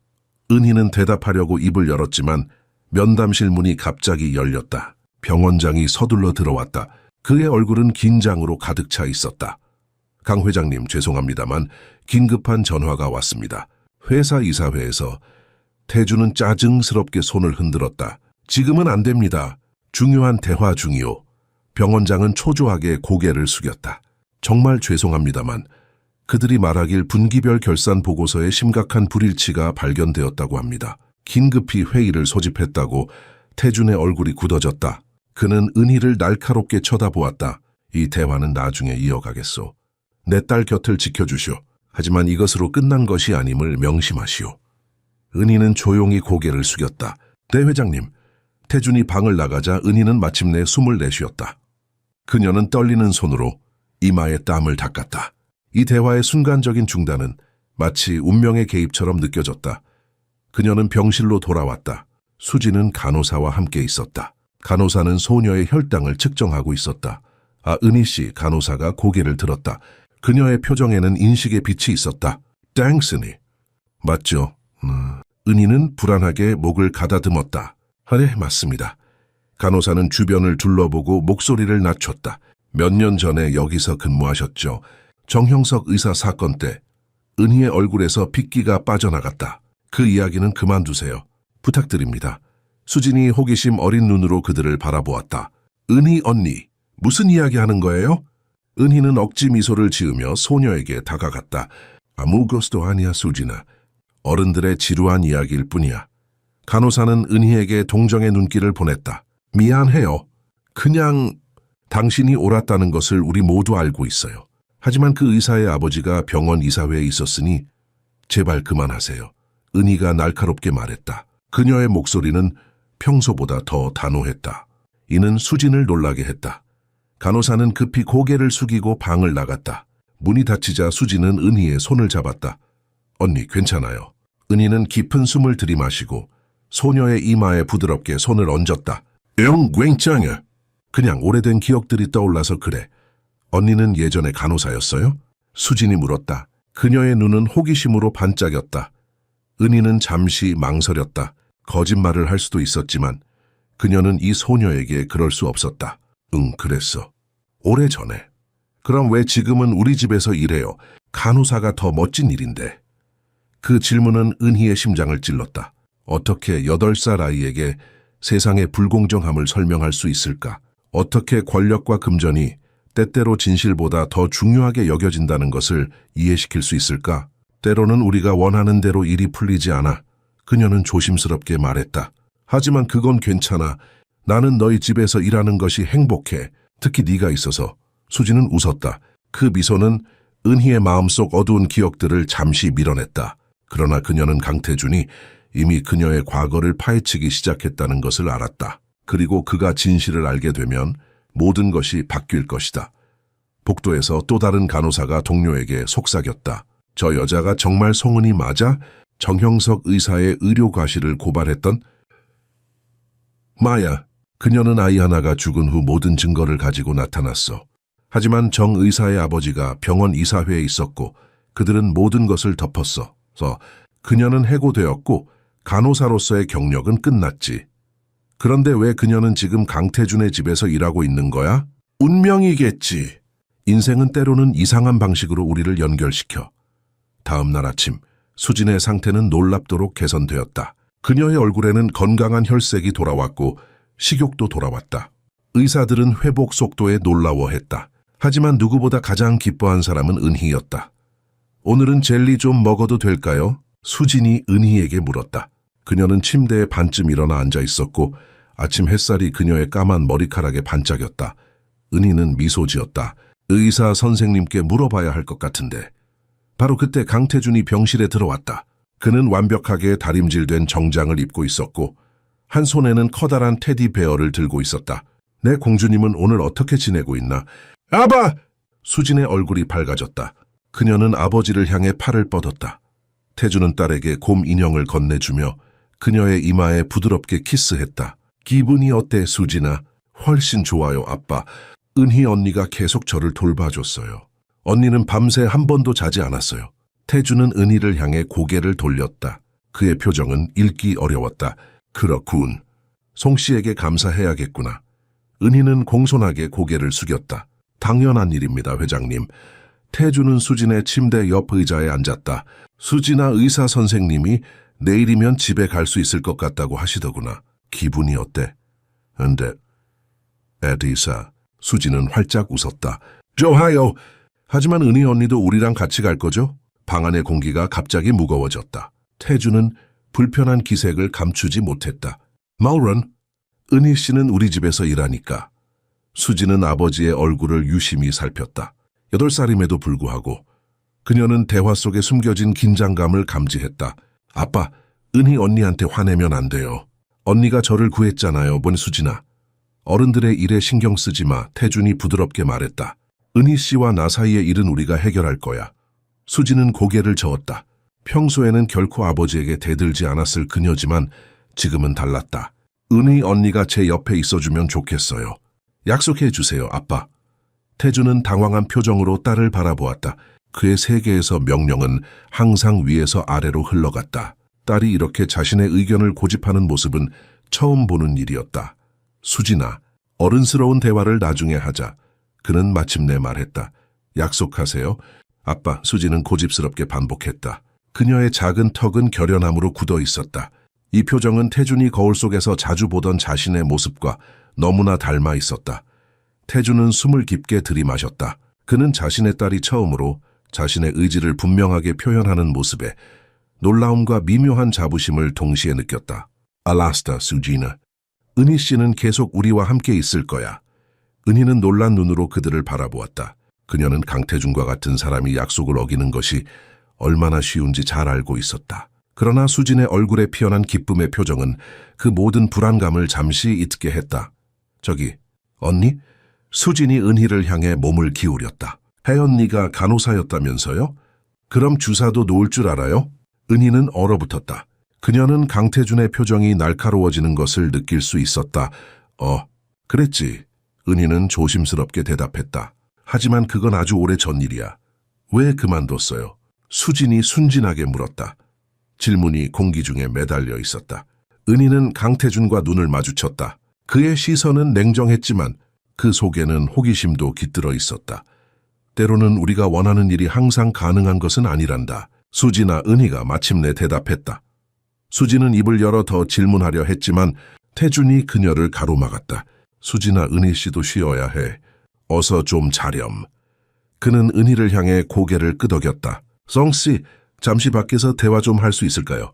Speaker 1: 은희는 대답하려고 입을 열었지만 면담실 문이 갑자기 열렸다. 병원장이 서둘러 들어왔다. 그의 얼굴은 긴장으로 가득 차 있었다. 강 회장님, 죄송합니다만 긴급한 전화가 왔습니다. 회사 이사회에서. 태준은 짜증스럽게 손을 흔들었다. 지금은 안 됩니다. 중요한 대화 중이오. 병원장은 초조하게 고개를 숙였다. 정말 죄송합니다만 그들이 말하길 분기별 결산 보고서에 심각한 불일치가 발견되었다고 합니다. 긴급히 회의를 소집했다고. 태준의 얼굴이 굳어졌다. 그는 은희를 날카롭게 쳐다보았다. 이 대화는 나중에 이어가겠소. 내 딸 곁을 지켜주시오. 하지만 이것으로 끝난 것이 아님을 명심하시오. 은희는 조용히 고개를 숙였다. 네 회장님. 태준이 방을 나가자 은희는 마침내 숨을 내쉬었다. 그녀는 떨리는 손으로 이마에 땀을 닦았다. 이 대화의 순간적인 중단은 마치 운명의 개입처럼 느껴졌다. 그녀는 병실로 돌아왔다. 수지는 간호사와 함께 있었다. 간호사는 소녀의 혈당을 측정하고 있었다. 아, 은희 씨. 간호사가 고개를 들었다. 그녀의 표정에는 인식의 빛이 있었다. 땡스니. 맞죠? 은희는 불안하게 목을 가다듬었다. 네, 맞습니다. 간호사는 주변을 둘러보고 목소리를 낮췄다. 몇 년 전에 여기서 근무하셨죠? 정형석 의사 사건 때 은희의 얼굴에서 핏기가 빠져나갔다. 그 이야기는 그만두세요. 부탁드립니다. 수진이 호기심 어린 눈으로 그들을 바라보았다. 은희 언니, 무슨 이야기 하는 거예요? 은희는 억지 미소를 지으며 소녀에게 다가갔다. 아무것도 아니야, 수진아. 어른들의 지루한 이야기일 뿐이야. 간호사는 은희에게 동정의 눈길을 보냈다. 미안해요. 그냥 당신이 옳았다는 것을 우리 모두 알고 있어요. 하지만 그 의사의 아버지가 병원 이사회에 있었으니 제발 그만하세요. 은희가 날카롭게 말했다. 그녀의 목소리는 평소보다 더 단호했다. 이는 수진을 놀라게 했다. 간호사는 급히 고개를 숙이고 방을 나갔다. 문이 닫히자 수진은 은희의 손을 잡았다. 언니, 괜찮아요. 은희는 깊은 숨을 들이마시고 소녀의 이마에 부드럽게 손을 얹었다. 영 굉장해. 그냥 오래된 기억들이 떠올라서 그래. 언니는 예전에 간호사였어요? 수진이 물었다. 그녀의 눈은 호기심으로 반짝였다. 은희는 잠시 망설였다. 거짓말을 할 수도 있었지만 그녀는 이 소녀에게 그럴 수 없었다. 응, 그랬어. 오래전에. 그럼 왜 지금은 우리 집에서 일해요? 간호사가 더 멋진 일인데. 그 질문은 은희의 심장을 찔렀다. 어떻게 8살 아이에게 세상의 불공정함을 설명할 수 있을까? 어떻게 권력과 금전이 때때로 진실보다 더 중요하게 여겨진다는 것을 이해시킬 수 있을까? 때로는 우리가 원하는 대로 일이 풀리지 않아. 그녀는 조심스럽게 말했다. 하지만 그건 괜찮아. 나는 너희 집에서 일하는 것이 행복해. 특히 네가 있어서. 수지는 웃었다. 그 미소는 은희의 마음속 어두운 기억들을 잠시 밀어냈다. 그러나 그녀는 강태준이 이미 그녀의 과거를 파헤치기 시작했다는 것을 알았다. 그리고 그가 진실을 알게 되면 모든 것이 바뀔 것이다. 복도에서 또 다른 간호사가 동료에게 속삭였다. 저 여자가 정말 송은이 맞아? 정형석 의사의 의료 과실을 고발했던? 마야. 그녀는 아이 하나가 죽은 후 모든 증거를 가지고 나타났어. 하지만 정 의사의 아버지가 병원 이사회에 있었고 그들은 모든 것을 덮었어. 그녀는 해고되었고 간호사로서의 경력은 끝났지. 그런데 왜 그녀는 지금 강태준의 집에서 일하고 있는 거야? 운명이겠지. 인생은 때로는 이상한 방식으로 우리를 연결시켜. 다음 날 아침, 수진의 상태는 놀랍도록 개선되었다. 그녀의 얼굴에는 건강한 혈색이 돌아왔고 식욕도 돌아왔다. 의사들은 회복 속도에 놀라워했다. 하지만 누구보다 가장 기뻐한 사람은 은희였다. 오늘은 젤리 좀 먹어도 될까요? 수진이 은희에게 물었다. 그녀는 침대에 반쯤 일어나 앉아 있었고 아침 햇살이 그녀의 까만 머리카락에 반짝였다. 은희는 미소 지었다. 의사 선생님께 물어봐야 할 것 같은데. 바로 그때 강태준이 병실에 들어왔다. 그는 완벽하게 다림질된 정장을 입고 있었고 한 손에는 커다란 테디베어를 들고 있었다. 내 공주님은 오늘 어떻게 지내고 있나? 아바! 수진의 얼굴이 밝아졌다. 그녀는 아버지를 향해 팔을 뻗었다. 태주는 딸에게 곰 인형을 건네주며 그녀의 이마에 부드럽게 키스했다. 기분이 어때, 수진아? 훨씬 좋아요, 아빠. 은희 언니가 계속 저를 돌봐줬어요. 언니는 밤새 한 번도 자지 않았어요. 태주는 은희를 향해 고개를 돌렸다. 그의 표정은 읽기 어려웠다. 그렇군. 송 씨에게 감사해야겠구나. 은희는 공손하게 고개를 숙였다. 당연한 일입니다, 회장님. 태주는 수진의 침대 옆 의자에 앉았다. 수진아, 의사 선생님이 내일이면 집에 갈 수 있을 것 같다고 하시더구나. 기분이 어때? 근데 에디사, 수진은 활짝 웃었다. 좋아요. 하지만 은희 언니도 우리랑 같이 갈 거죠? 방 안의 공기가 갑자기 무거워졌다. 태주는 불편한 기색을 감추지 못했다. 마우런, 은희 씨는 우리 집에서 일하니까. 수진은 아버지의 얼굴을 유심히 살폈다. 8살임에도 불구하고 그녀는 대화 속에 숨겨진 긴장감을 감지했다. 아빠, 은희 언니한테 화내면 안 돼요. 언니가 저를 구했잖아요, 뭔 수진아. 어른들의 일에 신경 쓰지 마, 태준이 부드럽게 말했다. 은희 씨와 나 사이의 일은 우리가 해결할 거야. 수진은 고개를 저었다. 평소에는 결코 아버지에게 대들지 않았을 그녀지만 지금은 달랐다. 은희 언니가 제 옆에 있어주면 좋겠어요. 약속해 주세요, 아빠. 태준은 당황한 표정으로 딸을 바라보았다. 그의 세계에서 명령은 항상 위에서 아래로 흘러갔다. 딸이 이렇게 자신의 의견을 고집하는 모습은 처음 보는 일이었다. 수진아, 어른스러운 대화를 나중에 하자. 그는 마침내 말했다. 약속하세요. 아빠, 수진은 고집스럽게 반복했다. 그녀의 작은 턱은 결연함으로 굳어 있었다. 이 표정은 태준이 거울 속에서 자주 보던 자신의 모습과 너무나 닮아 있었다. 태준은 숨을 깊게 들이마셨다. 그는 자신의 딸이 처음으로 자신의 의지를 분명하게 표현하는 모습에 놀라움과 미묘한 자부심을 동시에 느꼈다. 알라스타, 수지나. 은희 씨는 계속 우리와 함께 있을 거야. 은희는 놀란 눈으로 그들을 바라보았다. 그녀는 강태준과 같은 사람이 약속을 어기는 것이 얼마나 쉬운지 잘 알고 있었다. 그러나 수진의 얼굴에 피어난 기쁨의 표정은 그 모든 불안감을 잠시 잊게 했다. 저기, 언니? 수진이 은희를 향해 몸을 기울였다. 혜언니가 간호사였다면서요? 그럼 주사도 놓을 줄 알아요? 은희는 얼어붙었다. 그녀는 강태준의 표정이 날카로워지는 것을 느낄 수 있었다. 그랬지. 은희는 조심스럽게 대답했다. 하지만 그건 아주 오래 전 일이야. 왜 그만뒀어요? 수진이 순진하게 물었다. 질문이 공기 중에 매달려 있었다. 은희는 강태준과 눈을 마주쳤다. 그의 시선은 냉정했지만 그 속에는 호기심도 깃들어 있었다. 때로는 우리가 원하는 일이 항상 가능한 것은 아니란다. 수지나 은희가 마침내 대답했다. 수지는 입을 열어 더 질문하려 했지만 태준이 그녀를 가로막았다. 수지나 은희 씨도 쉬어야 해. 어서 좀 자렴. 그는 은희를 향해 고개를 끄덕였다. 성씨, 잠시 밖에서 대화 좀 할 수 있을까요?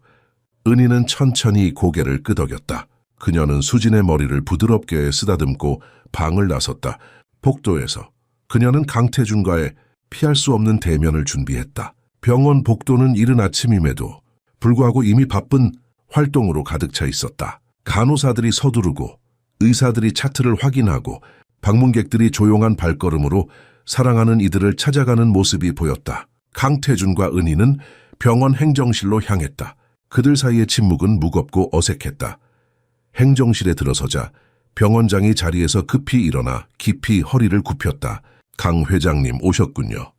Speaker 1: 은희는 천천히 고개를 끄덕였다. 그녀는 수진의 머리를 부드럽게 쓰다듬고 방을 나섰다. 복도에서 그녀는 강태준과의 피할 수 없는 대면을 준비했다. 병원 복도는 이른 아침임에도 불구하고 이미 바쁜 활동으로 가득 차 있었다. 간호사들이 서두르고 의사들이 차트를 확인하고 방문객들이 조용한 발걸음으로 사랑하는 이들을 찾아가는 모습이 보였다. 강태준과 은희는 병원 행정실로 향했다. 그들 사이의 침묵은 무겁고 어색했다. 행정실에 들어서자 병원장이 자리에서 급히 일어나 깊이 허리를 굽혔다. 강 회장님 오셨군요.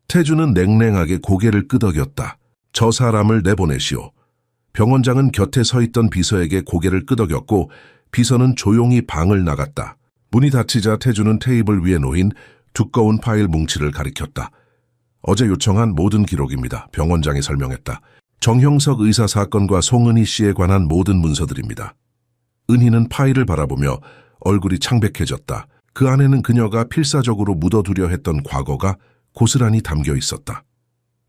Speaker 1: 태준은 냉랭하게 고개를 끄덕였다. 저 사람을 내보내시오. 병원장은 곁에 서 있던 비서에게 고개를 끄덕였고 비서는 조용히 방을 나갔다. 문이 닫히자 태준은 테이블 위에 놓인 두꺼운 파일 뭉치를 가리켰다. 어제 요청한 모든 기록입니다. 병원장이 설명했다. 정형석 의사 사건과 송은희 씨에 관한 모든 문서들입니다. 은희는 파일을 바라보며 얼굴이 창백해졌다. 그 안에는 그녀가 필사적으로 묻어두려 했던 과거가 고스란히 담겨 있었다.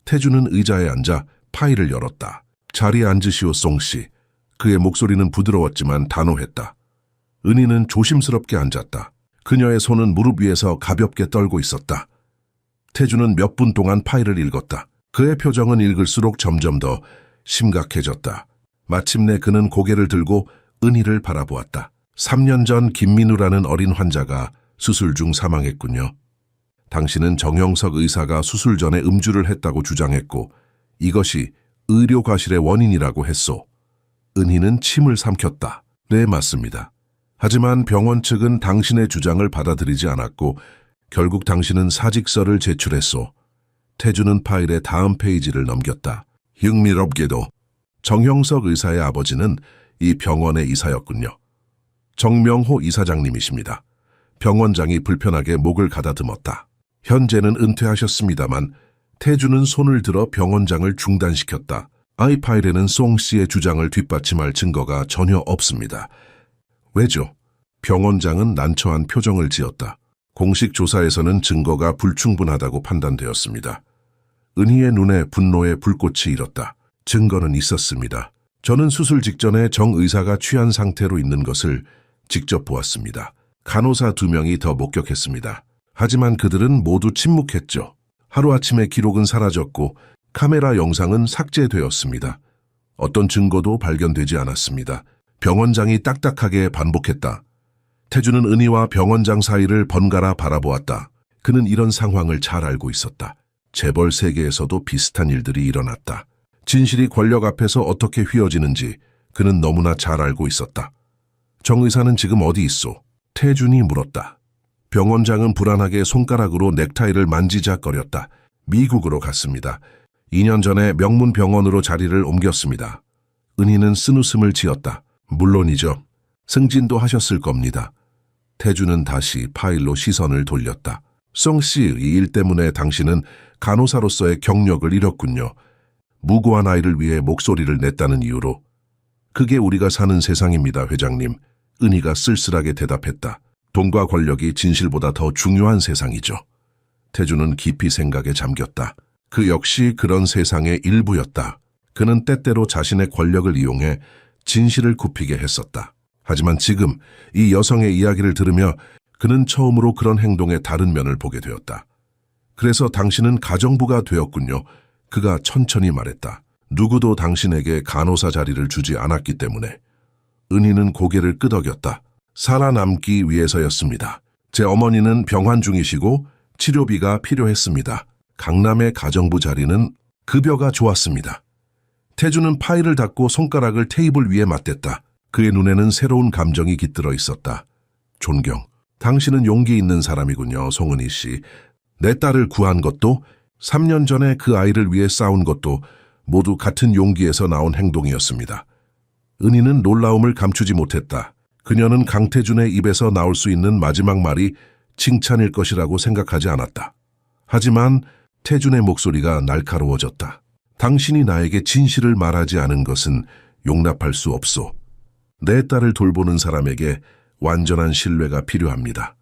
Speaker 1: 태준은 의자에 앉아 파일을 열었다. 자리에 앉으시오, 송씨. 그의 목소리는 부드러웠지만 단호했다. 은희는 조심스럽게 앉았다. 그녀의 손은 무릎 위에서 가볍게 떨고 있었다. 태준은 몇 분 동안 파일을 읽었다. 그의 표정은 읽을수록 점점 더 심각해졌다. 마침내 그는 고개를 들고 은희를 바라보았다. 3년 전 김민우라는 어린 환자가 수술 중 사망했군요. 당신은 정형석 의사가 수술 전에 음주를 했다고 주장했고 이것이 의료과실의 원인이라고 했소. 은희는 침을 삼켰다. 네, 맞습니다. 하지만 병원 측은 당신의 주장을 받아들이지 않았고 결국 당신은 사직서를 제출했소. 태주는 파일의 다음 페이지를 넘겼다. 흥미롭게도 정형석 의사의 아버지는 이 병원의 이사였군요. 정명호 이사장님이십니다. 병원장이 불편하게 목을 가다듬었다. 현재는 은퇴하셨습니다만 태주는 손을 들어 병원장을 중단시켰다. 이 파일에는 송 씨의 주장을 뒷받침할 증거가 전혀 없습니다. 왜죠? 병원장은 난처한 표정을 지었다. 공식 조사에서는 증거가 불충분하다고 판단되었습니다. 은희의 눈에 분노의 불꽃이 일었다. 증거는 있었습니다. 저는 수술 직전에 정 의사가 취한 상태로 있는 것을 직접 보았습니다. 간호사 2명이 더 목격했습니다. 하지만 그들은 모두 침묵했죠. 하루아침에 기록은 사라졌고 카메라 영상은 삭제되었습니다. 어떤 증거도 발견되지 않았습니다. 병원장이 딱딱하게 반복했다. 태주는 은희와 병원장 사이를 번갈아 바라보았다. 그는 이런 상황을 잘 알고 있었다. 재벌 세계에서도 비슷한 일들이 일어났다. 진실이 권력 앞에서 어떻게 휘어지는지 그는 너무나 잘 알고 있었다. 정 의사는 지금 어디 있소? 태준이 물었다. 병원장은 불안하게 손가락으로 넥타이를 만지작거렸다. 미국으로 갔습니다. 2년 전에 명문병원으로 자리를 옮겼습니다. 은희는 쓴웃음을 지었다. 물론이죠. 승진도 하셨을 겁니다. 태주는 다시 파일로 시선을 돌렸다. 송 씨, 이 일 때문에 당신은 간호사로서의 경력을 잃었군요. 무고한 아이를 위해 목소리를 냈다는 이유로. 그게 우리가 사는 세상입니다, 회장님. 은희가 쓸쓸하게 대답했다. 돈과 권력이 진실보다 더 중요한 세상이죠. 태주는 깊이 생각에 잠겼다. 그 역시 그런 세상의 일부였다. 그는 때때로 자신의 권력을 이용해 진실을 굽히게 했었다. 하지만 지금 이 여성의 이야기를 들으며 그는 처음으로 그런 행동의 다른 면을 보게 되었다. 그래서 당신은 가정부가 되었군요. 그가 천천히 말했다. 누구도 당신에게 간호사 자리를 주지 않았기 때문에. 은희는 고개를 끄덕였다. 살아남기 위해서였습니다. 제 어머니는 병환 중이시고 치료비가 필요했습니다. 강남의 가정부 자리는 급여가 좋았습니다. 태주는 파일을 닫고 손가락을 테이블 위에 맞댔다. 그의 눈에는 새로운 감정이 깃들어 있었다. 존경. 당신은 용기 있는 사람이군요, 송은희 씨. 내 딸을 구한 것도 3년 전에 그 아이를 위해 싸운 것도 모두 같은 용기에서 나온 행동이었습니다. 은희는 놀라움을 감추지 못했다. 그녀는 강태준의 입에서 나올 수 있는 마지막 말이 칭찬일 것이라고 생각하지 않았다. 하지만 태준의 목소리가 날카로워졌다. 당신이 나에게 진실을 말하지 않은 것은 용납할 수 없소. 내 딸을 돌보는 사람에게 완전한 신뢰가 필요합니다.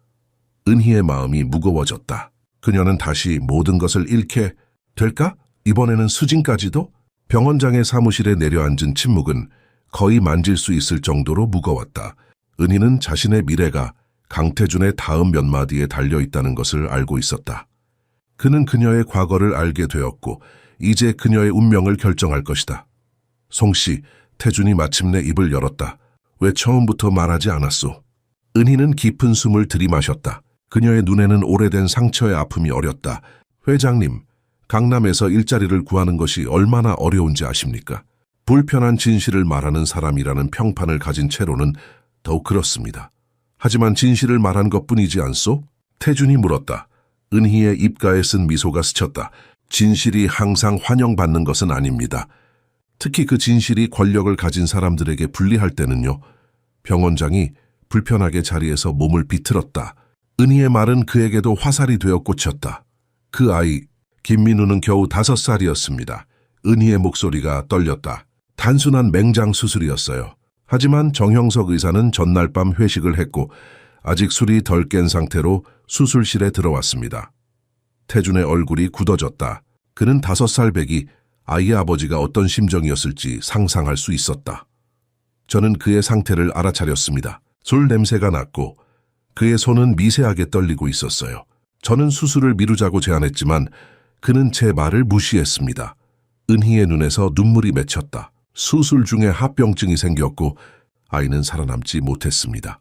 Speaker 1: 은희의 마음이 무거워졌다. 그녀는 다시 모든 것을 잃게 될까? 이번에는 수진까지도? 병원장의 사무실에 내려앉은 침묵은 거의 만질 수 있을 정도로 무거웠다. 은희는 자신의 미래가 강태준의 다음 몇 마디에 달려있다는 것을 알고 있었다. 그는 그녀의 과거를 알게 되었고 이제 그녀의 운명을 결정할 것이다. 송씨, 태준이 마침내 입을 열었다. 왜 처음부터 말하지 않았소? 은희는 깊은 숨을 들이마셨다. 그녀의 눈에는 오래된 상처의 아픔이 어렸다. 회장님, 강남에서 일자리를 구하는 것이 얼마나 어려운지 아십니까? 불편한 진실을 말하는 사람이라는 평판을 가진 채로는 더욱 그렇습니다. 하지만 진실을 말한 것뿐이지 않소? 태준이 물었다. 은희의 입가에 쓴 미소가 스쳤다. 진실이 항상 환영받는 것은 아닙니다. 특히 그 진실이 권력을 가진 사람들에게 불리할 때는요. 병원장이 불편하게 자리에서 몸을 비틀었다. 은희의 말은 그에게도 화살이 되어 꽂혔다. 그 아이, 김민우는 겨우 5살이었습니다. 은희의 목소리가 떨렸다. 단순한 맹장 수술이었어요. 하지만 정형석 의사는 전날 밤 회식을 했고 아직 술이 덜 깬 상태로 수술실에 들어왔습니다. 태준의 얼굴이 굳어졌다. 그는 5살 배기 아이의 아버지가 어떤 심정이었을지 상상할 수 있었다. 저는 그의 상태를 알아차렸습니다. 술 냄새가 났고 그의 손은 미세하게 떨리고 있었어요. 저는 수술을 미루자고 제안했지만 그는 제 말을 무시했습니다. 은희의 눈에서 눈물이 맺혔다. 수술 중에 합병증이 생겼고 아이는 살아남지 못했습니다.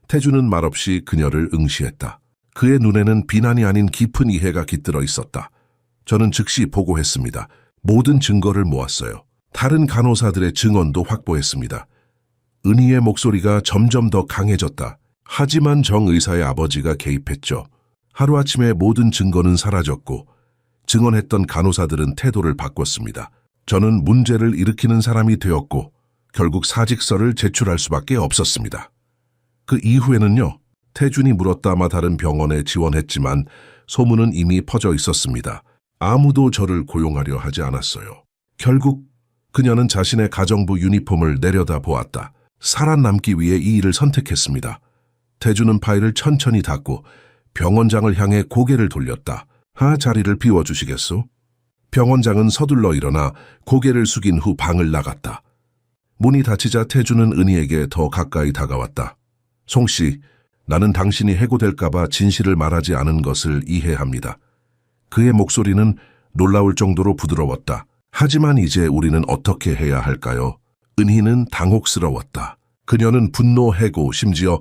Speaker 1: 태준은 말없이 그녀를 응시했다. 그의 눈에는 비난이 아닌 깊은 이해가 깃들어 있었다. 저는 즉시 보고했습니다. 모든 증거를 모았어요. 다른 간호사들의 증언도 확보했습니다. 은희의 목소리가 점점 더 강해졌다. 하지만 정 의사의 아버지가 개입했죠. 하루아침에 모든 증거는 사라졌고 증언했던 간호사들은 태도를 바꿨습니다. 저는 문제를 일으키는 사람이 되었고 결국 사직서를 제출할 수밖에 없었습니다. 그 이후에는요. 태준이 물었다마 다른 병원에 지원했지만 소문은 이미 퍼져 있었습니다. 아무도 저를 고용하려 하지 않았어요. 결국 그녀는 자신의 가정부 유니폼을 내려다보았다. 살아남기 위해 이 일을 선택했습니다. 태준은 파일을 천천히 닫고 병원장을 향해 고개를 돌렸다. 자리를 비워주시겠소? 병원장은 서둘러 일어나 고개를 숙인 후 방을 나갔다. 문이 닫히자 태준은 은희에게 더 가까이 다가왔다. 송씨, 나는 당신이 해고될까봐 진실을 말하지 않은 것을 이해합니다. 그의 목소리는 놀라울 정도로 부드러웠다. 하지만 이제 우리는 어떻게 해야 할까요? 은희는 당혹스러웠다. 그녀는 분노, 해고, 심지어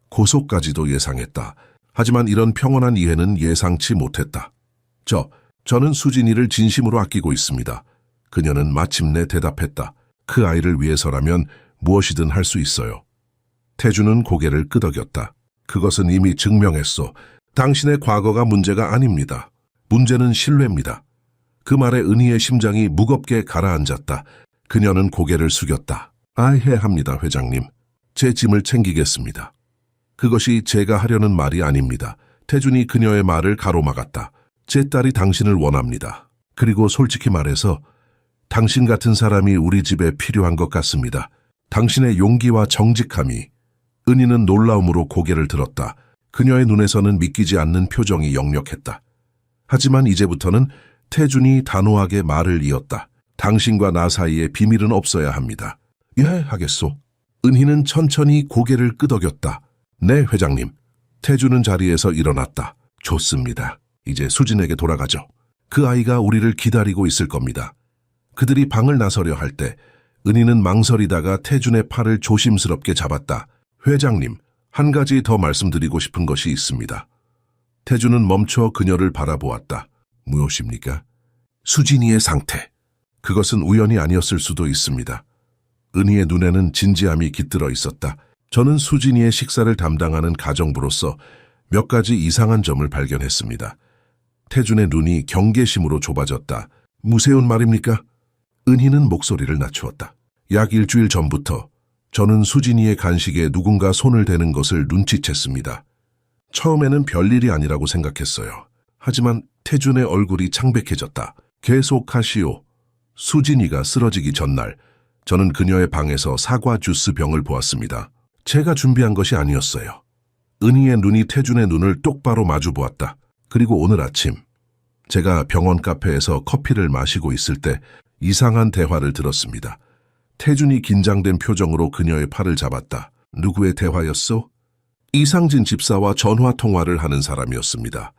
Speaker 1: 고소까지도 예상했다. 하지만 이런 평온한 이해는 예상치 못했다. 저는 수진이를 진심으로 아끼고 있습니다. 그녀는 마침내 대답했다. 그 아이를 위해서라면 무엇이든 할 수 있어요. 태준은 고개를 끄덕였다. 그것은 이미 증명했소. 당신의 과거가 문제가 아닙니다. 문제는 신뢰입니다. 그 말에 은희의 심장이 무겁게 가라앉았다. 그녀는 고개를 숙였다. 이해합니다, 회장님. 제 짐을 챙기겠습니다. 그것이 제가 하려는 말이 아닙니다. 태준이 그녀의 말을 가로막았다. 제 딸이 당신을 원합니다. 그리고 솔직히 말해서 당신 같은 사람이 우리 집에 필요한 것 같습니다. 당신의 용기와 정직함이. 은희는 놀라움으로 고개를 들었다. 그녀의 눈에서는 믿기지 않는 표정이 역력했다. 하지만 이제부터는 태준이 단호하게 말을 이었다. 당신과 나 사이에 비밀은 없어야 합니다. 예, 하겠소. 은희는 천천히 고개를 끄덕였다. 네, 회장님. 태준은 자리에서 일어났다. 좋습니다. 이제 수진에게 돌아가죠. 그 아이가 우리를 기다리고 있을 겁니다. 그들이 방을 나서려 할 때 은희는 망설이다가 태준의 팔을 조심스럽게 잡았다. 회장님, 한 가지 더 말씀드리고 싶은 것이 있습니다. 태준은 멈춰 그녀를 바라보았다. 무엇입니까? 수진이의 상태. 그것은 우연이 아니었을 수도 있습니다. 은희의 눈에는 진지함이 깃들어 있었다. 저는 수진이의 식사를 담당하는 가정부로서 몇 가지 이상한 점을 발견했습니다. 태준의 눈이 경계심으로 좁아졌다. 무세운 말입니까? 은희는 목소리를 낮추었다. 약 일주일 전부터 저는 수진이의 간식에 누군가 손을 대는 것을 눈치챘습니다. 처음에는 별일이 아니라고 생각했어요. 하지만 태준의 얼굴이 창백해졌다. 계속하시오. 수진이가 쓰러지기 전날 저는 그녀의 방에서 사과 주스 병을 보았습니다. 제가 준비한 것이 아니었어요. 은희의 눈이 태준의 눈을 똑바로 마주 보았다. 그리고 오늘 아침 제가 병원 카페에서 커피를 마시고 있을 때 이상한 대화를 들었습니다. 태준이 긴장된 표정으로 그녀의 팔을 잡았다. 누구의 대화였소? 이상진 집사와 전화 통화를 하는 사람이었습니다.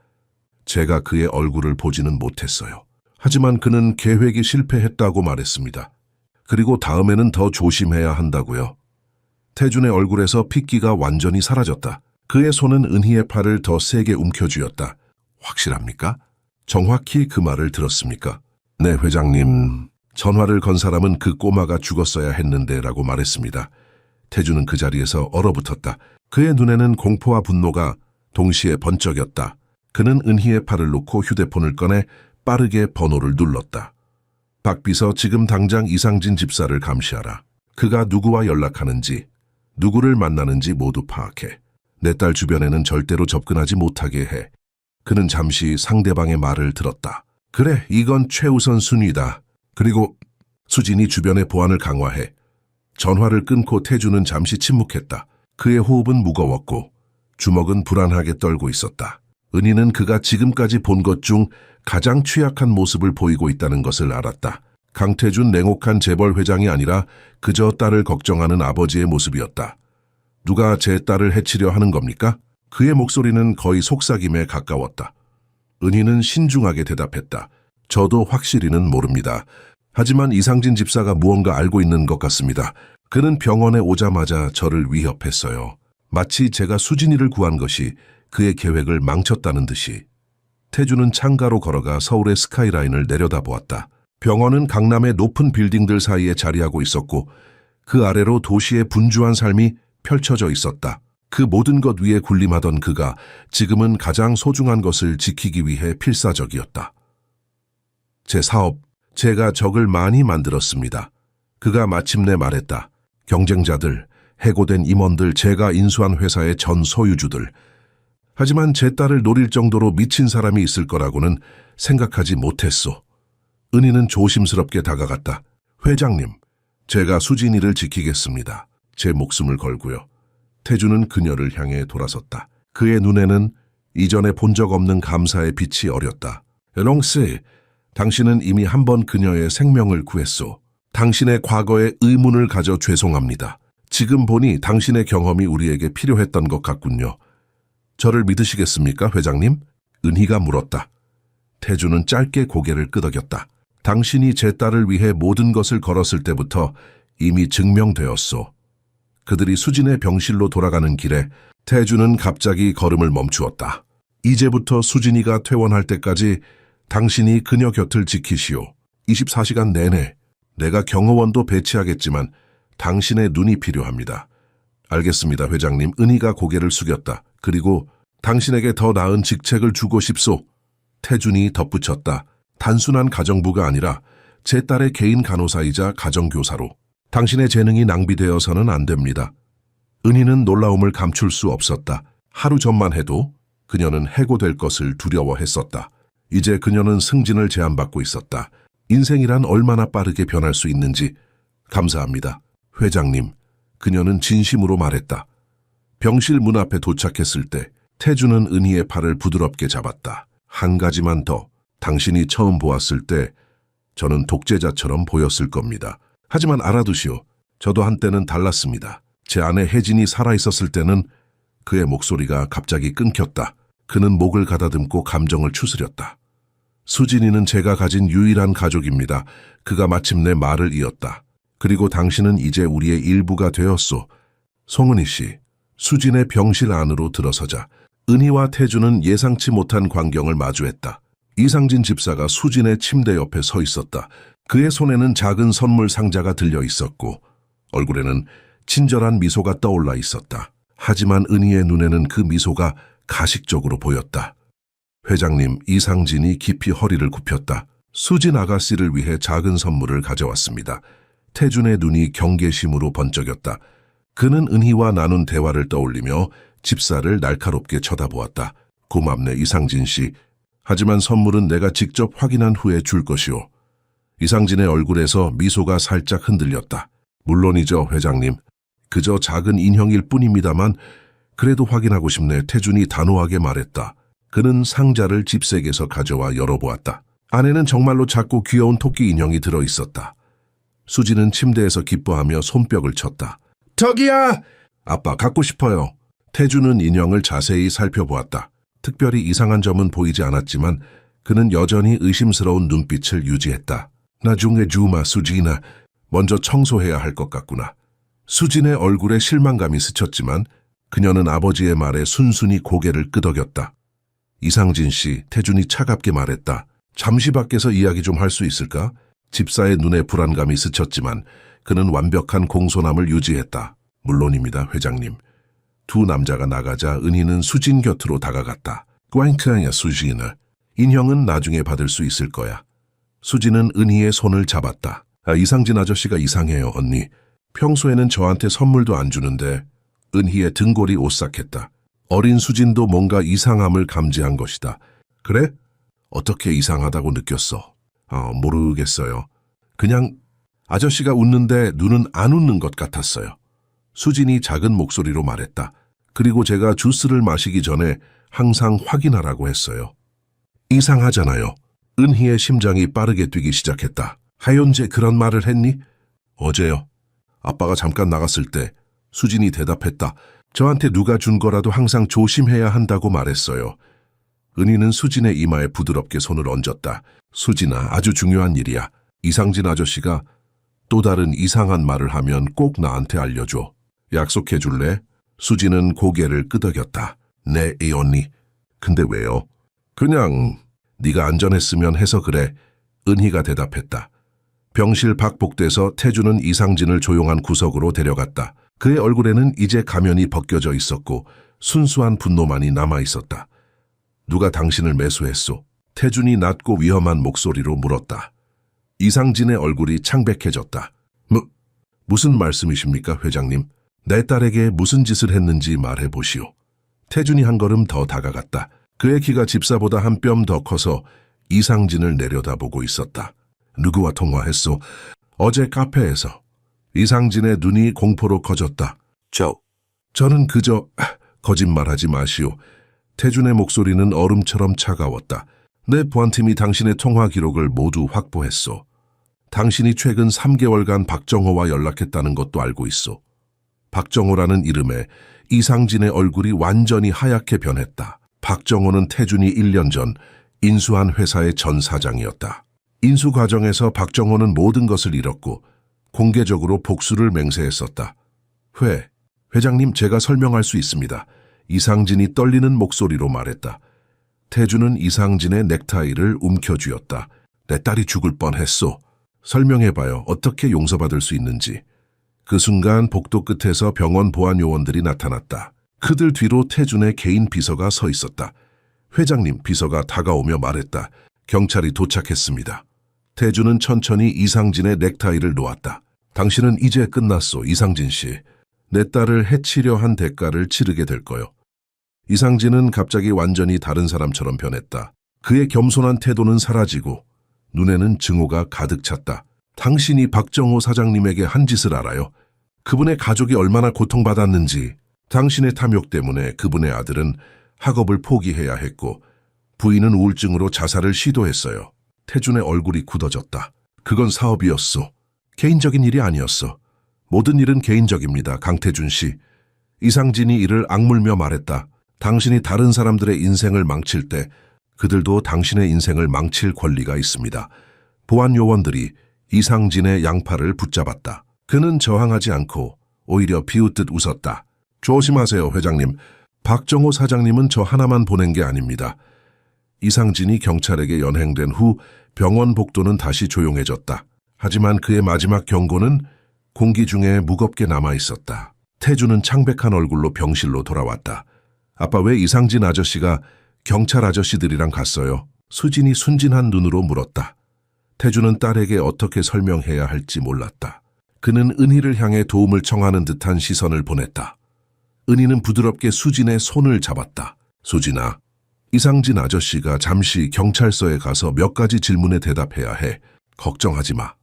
Speaker 1: 제가 그의 얼굴을 보지는 못했어요. 하지만 그는 계획이 실패했다고 말했습니다. 그리고 다음에는 더 조심해야 한다고요. 태준의 얼굴에서 핏기가 완전히 사라졌다. 그의 손은 은희의 팔을 더 세게 움켜쥐었다. 확실합니까? 정확히 그 말을 들었습니까? 네, 회장님. 전화를 건 사람은 그 꼬마가 죽었어야 했는데 라고 말했습니다. 태준은 그 자리에서 얼어붙었다. 그의 눈에는 공포와 분노가 동시에 번쩍였다. 그는 은희의 팔을 놓고 휴대폰을 꺼내 빠르게 번호를 눌렀다. 박비서, 지금 당장 이상진 집사를 감시하라. 그가 누구와 연락하는지, 누구를 만나는지 모두 파악해. 내 딸 주변에는 절대로 접근하지 못하게 해. 그는 잠시 상대방의 말을 들었다. 그래, 이건 최우선 순위다. 그리고 수진이 주변의 보안을 강화해. 전화를 끊고 태준은 잠시 침묵했다. 그의 호흡은 무거웠고 주먹은 불안하게 떨고 있었다. 은희는 그가 지금까지 본 것 중 가장 취약한 모습을 보이고 있다는 것을 알았다. 강태준 냉혹한 재벌 회장이 아니라 그저 딸을 걱정하는 아버지의 모습이었다. 누가 제 딸을 해치려 하는 겁니까? 그의 목소리는 거의 속삭임에 가까웠다. 은희는 신중하게 대답했다. 저도 확실히는 모릅니다. 하지만 이상진 집사가 무언가 알고 있는 것 같습니다. 그는 병원에 오자마자 저를 위협했어요. 마치 제가 수진이를 구한 것이 그의 계획을 망쳤다는 듯이. 태준은 창가로 걸어가 서울의 스카이라인을 내려다보았다. 병원은 강남의 높은 빌딩들 사이에 자리하고 있었고 그 아래로 도시의 분주한 삶이 펼쳐져 있었다. 그 모든 것 위에 군림하던 그가 지금은 가장 소중한 것을 지키기 위해 필사적이었다. 제 사업, 제가 적을 많이 만들었습니다. 그가 마침내 말했다. 경쟁자들, 해고된 임원들, 제가 인수한 회사의 전 소유주들. 하지만 제 딸을 노릴 정도로 미친 사람이 있을 거라고는 생각하지 못했소. 은희는 조심스럽게 다가갔다. 회장님, 제가 수진이를 지키겠습니다. 제 목숨을 걸고요. 태주는 그녀를 향해 돌아섰다. 그의 눈에는 이전에 본 적 없는 감사의 빛이 어렸다. 롱씨, 당신은 이미 한 번 그녀의 생명을 구했소. 당신의 과거의 의문을 가져 죄송합니다. 지금 보니 당신의 경험이 우리에게 필요했던 것 같군요. 저를 믿으시겠습니까, 회장님? 은희가 물었다. 태주는 짧게 고개를 끄덕였다. 당신이 제 딸을 위해 모든 것을 걸었을 때부터 이미 증명되었소. 그들이 수진의 병실로 돌아가는 길에 태주는 갑자기 걸음을 멈추었다. 이제부터 수진이가 퇴원할 때까지 당신이 그녀 곁을 지키시오. 24시간 내내 내가 경호원도 배치하겠지만 당신의 눈이 필요합니다. 알겠습니다, 회장님. 은희가 고개를 숙였다. 그리고 당신에게 더 나은 직책을 주고 싶소. 태준이 덧붙였다. 단순한 가정부가 아니라 제 딸의 개인 간호사이자 가정교사로. 당신의 재능이 낭비되어서는 안 됩니다. 은희는 놀라움을 감출 수 없었다. 하루 전만 해도 그녀는 해고될 것을 두려워했었다. 이제 그녀는 승진을 제안받고 있었다. 인생이란 얼마나 빠르게 변할 수 있는지. 감사합니다, 회장님. 그녀는 진심으로 말했다. 병실 문 앞에 도착했을 때 태주는 은희의 팔을 부드럽게 잡았다. 한 가지만 더. 당신이 처음 보았을 때 저는 독재자처럼 보였을 겁니다. 하지만 알아두시오. 저도 한때는 달랐습니다. 제 아내 혜진이 살아있었을 때는 그의 목소리가 갑자기 끊겼다. 그는 목을 가다듬고 감정을 추스렸다. 수진이는 제가 가진 유일한 가족입니다. 그가 마침내 말을 이었다. 그리고 당신은 이제 우리의 일부가 되었소. 송은희 씨, 수진의 병실 안으로 들어서자 은희와 태주는 예상치 못한 광경을 마주했다. 이상진 집사가 수진의 침대 옆에 서 있었다. 그의 손에는 작은 선물 상자가 들려 있었고 얼굴에는 친절한 미소가 떠올라 있었다. 하지만 은희의 눈에는 그 미소가 가식적으로 보였다. 회장님, 이상진이 깊이 허리를 굽혔다. 수진 아가씨를 위해 작은 선물을 가져왔습니다. 태준의 눈이 경계심으로 번쩍였다. 그는 은희와 나눈 대화를 떠올리며 집사를 날카롭게 쳐다보았다. 고맙네, 이상진 씨. 하지만 선물은 내가 직접 확인한 후에 줄 것이오. 이상진의 얼굴에서 미소가 살짝 흔들렸다. 물론이죠, 회장님. 그저 작은 인형일 뿐입니다만 그래도 확인하고 싶네, 태준이 단호하게 말했다. 그는 상자를 집색에서 가져와 열어보았다. 안에는 정말로 작고 귀여운 토끼 인형이 들어있었다. 수지는 침대에서 기뻐하며 손뼉을 쳤다. 저기야! 아빠, 갖고 싶어요. 태준은 인형을 자세히 살펴보았다. 특별히 이상한 점은 보이지 않았지만 그는 여전히 의심스러운 눈빛을 유지했다. 나중에 주마, 수진아. 먼저 청소해야 할 것 같구나. 수진의 얼굴에 실망감이 스쳤지만 그녀는 아버지의 말에 순순히 고개를 끄덕였다. 이상진 씨, 태준이 차갑게 말했다. 잠시 밖에서 이야기 좀 할 수 있을까? 집사의 눈에 불안감이 스쳤지만 그는 완벽한 공손함을 유지했다. 물론입니다, 회장님. 두 남자가 나가자 은희는 수진 곁으로 다가갔다. 꽝크아냐, 수진아. 인형은 나중에 받을 수 있을 거야. 수진은 은희의 손을 잡았다. 이상진 아저씨가 이상해요, 언니. 평소에는 저한테 선물도 안 주는데. 은희의 등골이 오싹했다. 어린 수진도 뭔가 이상함을 감지한 것이다. 그래? 어떻게 이상하다고 느꼈어? 모르겠어요. 그냥 아저씨가 웃는데 눈은 안 웃는 것 같았어요. 수진이 작은 목소리로 말했다. 그리고 제가 주스를 마시기 전에 항상 확인하라고 했어요. 이상하잖아요. 은희의 심장이 빠르게 뛰기 시작했다. 하연재 그런 말을 했니? 어제요. 아빠가 잠깐 나갔을 때 수진이 대답했다. 저한테 누가 준 거라도 항상 조심해야 한다고 말했어요. 은희는 수진의 이마에 부드럽게 손을 얹었다. 수진아, 아주 중요한 일이야. 이상진 아저씨가 또 다른 이상한 말을 하면 꼭 나한테 알려줘. 약속해 줄래? 수진은 고개를 끄덕였다. 네, 이 언니. 근데 왜요? 그냥 네가 안전했으면 해서 그래. 은희가 대답했다. 병실 밖 복도에서 태주는 이상진을 조용한 구석으로 데려갔다. 그의 얼굴에는 이제 가면이 벗겨져 있었고 순수한 분노만이 남아 있었다. 누가 당신을 매수했소? 태준이 낮고 위험한 목소리로 물었다. 이상진의 얼굴이 창백해졌다. 무슨 말씀이십니까, 회장님? 내 딸에게 무슨 짓을 했는지 말해보시오. 태준이 한 걸음 더 다가갔다. 그의 키가 집사보다 한 뼘 더 커서 이상진을 내려다보고 있었다. 누구와 통화했소? 어제 카페에서. 이상진의 눈이 공포로 커졌다. 저는 그저 거짓말하지 마시오. 태준의 목소리는 얼음처럼 차가웠다. 내 보안팀이 당신의 통화 기록을 모두 확보했소. 당신이 최근 3개월간 박정호와 연락했다는 것도 알고 있소. 박정호라는 이름에 이상진의 얼굴이 완전히 하얗게 변했다. 박정호는 태준이 1년 전 인수한 회사의 전 사장이었다. 인수 과정에서 박정호는 모든 것을 잃었고 공개적으로 복수를 맹세했었다. 회장님, 제가 설명할 수 있습니다. 이상진이 떨리는 목소리로 말했다. 태준은 이상진의 넥타이를 움켜쥐었다. 내 딸이 죽을 뻔했소. 설명해봐요. 어떻게 용서받을 수 있는지. 그 순간 복도 끝에서 병원 보안 요원들이 나타났다. 그들 뒤로 태준의 개인 비서가 서 있었다. 회장님, 비서가 다가오며 말했다. 경찰이 도착했습니다. 태준은 천천히 이상진의 넥타이를 놓았다. 당신은 이제 끝났소, 이상진 씨. 내 딸을 해치려 한 대가를 치르게 될 거요. 이상진은 갑자기 완전히 다른 사람처럼 변했다. 그의 겸손한 태도는 사라지고 눈에는 증오가 가득 찼다. 당신이 박정호 사장님에게 한 짓을 알아요? 그분의 가족이 얼마나 고통받았는지. 당신의 탐욕 때문에 그분의 아들은 학업을 포기해야 했고 부인은 우울증으로 자살을 시도했어요. 태준의 얼굴이 굳어졌다. 그건 사업이었소. 개인적인 일이 아니었어. 모든 일은 개인적입니다, 강태준 씨. 이상진이 이를 악물며 말했다. 당신이 다른 사람들의 인생을 망칠 때 그들도 당신의 인생을 망칠 권리가 있습니다. 보안 요원들이 이상진의 양팔을 붙잡았다. 그는 저항하지 않고 오히려 비웃듯 웃었다. 조심하세요, 회장님. 박정호 사장님은 저 하나만 보낸 게 아닙니다. 이상진이 경찰에게 연행된 후 병원 복도는 다시 조용해졌다. 하지만 그의 마지막 경고는 공기 중에 무겁게 남아 있었다. 태준은 창백한 얼굴로 병실로 돌아왔다. 아빠, 왜 이상진 아저씨가 경찰 아저씨들이랑 갔어요? 수진이 순진한 눈으로 물었다. 태준은 딸에게 어떻게 설명해야 할지 몰랐다. 그는 은희를 향해 도움을 청하는 듯한 시선을 보냈다. 은희는 부드럽게 수진의 손을 잡았다. 수진아, 이상진 아저씨가 잠시 경찰서에 가서 몇 가지 질문에 대답해야 해. 걱정하지 마.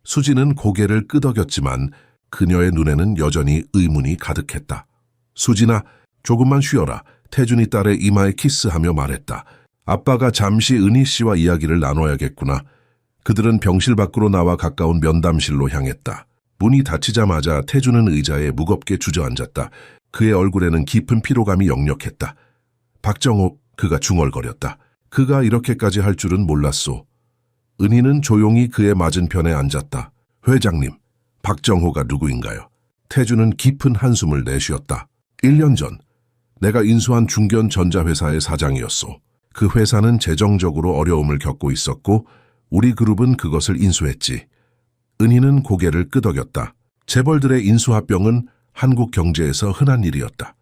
Speaker 1: 수진은 고개를 끄덕였지만 그녀의 눈에는 여전히 의문이 가득했다. 수진아, 조금만 쉬어라. 태준이 딸의 이마에 키스하며 말했다. 아빠가 잠시 은희 씨와 이야기를 나눠야겠구나. 그들은 병실 밖으로 나와 가까운 면담실로 향했다. 문이 닫히자마자 태준은 의자에 무겁게 주저앉았다. 그의 얼굴에는 깊은 피로감이 역력했다. 박정호, 그가 중얼거렸다. 그가 이렇게까지 할 줄은 몰랐소. 은희는 조용히 그의 맞은편에 앉았다. 회장님, 박정호가 누구인가요? 태준은 깊은 한숨을 내쉬었다. 1년 전 내가 인수한 중견 전자회사의 사장이었소. 그 회사는 재정적으로 어려움을 겪고 있었고 우리 그룹은 그것을 인수했지. 은희는 고개를 끄덕였다. 재벌들의 인수합병은 한국 경제에서 흔한 일이었다.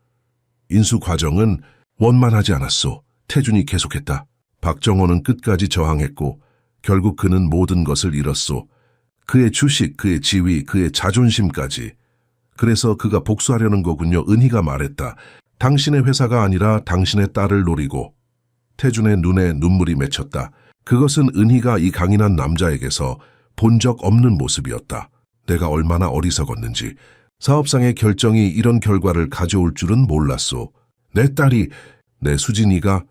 Speaker 1: 인수 과정은 원만하지 않았소. 태준이 계속했다. 박정호는 끝까지 저항했고 결국 그는 모든 것을 잃었소. 그의 주식, 그의 지위, 그의 자존심까지. 그래서 그가 복수하려는 거군요. 은희가 말했다. 당신의 회사가 아니라 당신의 딸을 노리고. 태준의 눈에 눈물이 맺혔다. 그것은 은희가 이 강인한 남자에게서 본 적 없는 모습이었다. 내가 얼마나 어리석었는지. 사업상의 결정이 이런 결과를 가져올 줄은 몰랐소. 내 딸이, 내 수진이가.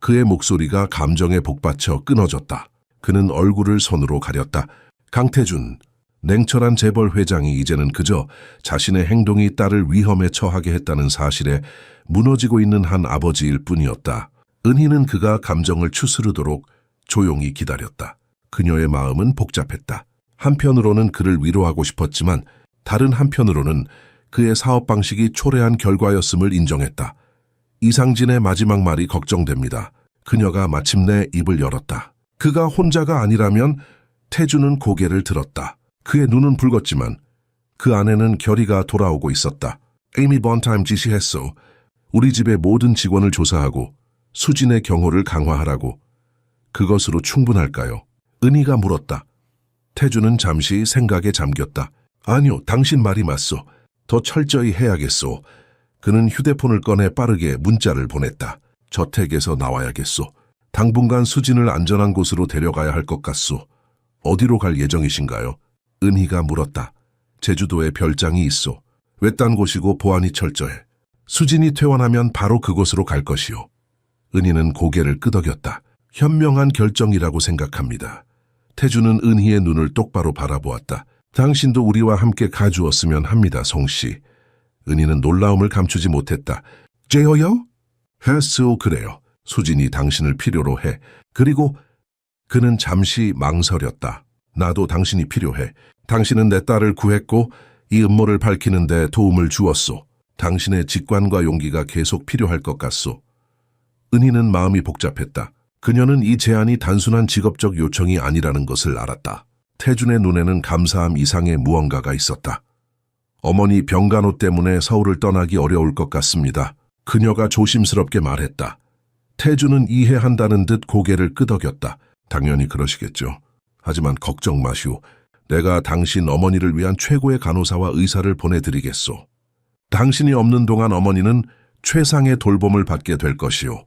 Speaker 1: 그의 목소리가 감정에 복받쳐 끊어졌다. 그는 얼굴을 손으로 가렸다. 강태준, 냉철한 재벌 회장이 이제는 그저 자신의 행동이 딸을 위험에 처하게 했다는 사실에 무너지고 있는 한 아버지일 뿐이었다. 은희는 그가 감정을 추스르도록 조용히 기다렸다. 그녀의 마음은 복잡했다. 한편으로는 그를 위로하고 싶었지만 다른 한편으로는 그의 사업 방식이 초래한 결과였음을 인정했다. 이상진의 마지막 말이 걱정됩니다. 그녀가 마침내 입을 열었다. 그가 혼자가 아니라면 태주는 고개를 들었다. 그의 눈은 붉었지만 그 안에는 결의가 돌아오고 있었다. 에이미 번타임 지시했소. 우리 집의 모든 직원을 조사하고 수진의 경호를 강화하라고. 그것으로 충분할까요? 은희가 물었다. 태주는 잠시 생각에 잠겼다. 아니요, 당신 말이 맞소. 더 철저히 해야겠소. 그는 휴대폰을 꺼내 빠르게 문자를 보냈다. 저택에서 나와야겠소. 당분간 수진을 안전한 곳으로 데려가야 할 것 같소. 어디로 갈 예정이신가요? 은희가 물었다. 제주도에 별장이 있소. 외딴 곳이고 보안이 철저해. 수진이 퇴원하면 바로 그곳으로 갈 것이오. 은희는 고개를 끄덕였다. 현명한 결정이라고 생각합니다. 태주는 은희의 눈을 똑바로 바라보았다. 당신도 우리와 함께 가주었으면 합니다, 송씨. 은희는 놀라움을 감추지 못했다. 제어요? 했소, 그래요. 수진이 당신을 필요로 해. 그리고 그는 잠시 망설였다. 나도 당신이 필요해. 당신은 내 딸을 구했고 이 음모를 밝히는 데 도움을 주었소. 당신의 직관과 용기가 계속 필요할 것 같소. 은희는 마음이 복잡했다. 그녀는 이 제안이 단순한 직업적 요청이 아니라는 것을 알았다. 태준의 눈에는 감사함 이상의 무언가가 있었다. 어머니 병간호 때문에 서울을 떠나기 어려울 것 같습니다. 그녀가 조심스럽게 말했다. 태준은 이해한다는 듯 고개를 끄덕였다. 당연히 그러시겠죠. 하지만 걱정 마시오. 내가 당신 어머니를 위한 최고의 간호사와 의사를 보내드리겠소. 당신이 없는 동안 어머니는 최상의 돌봄을 받게 될 것이오.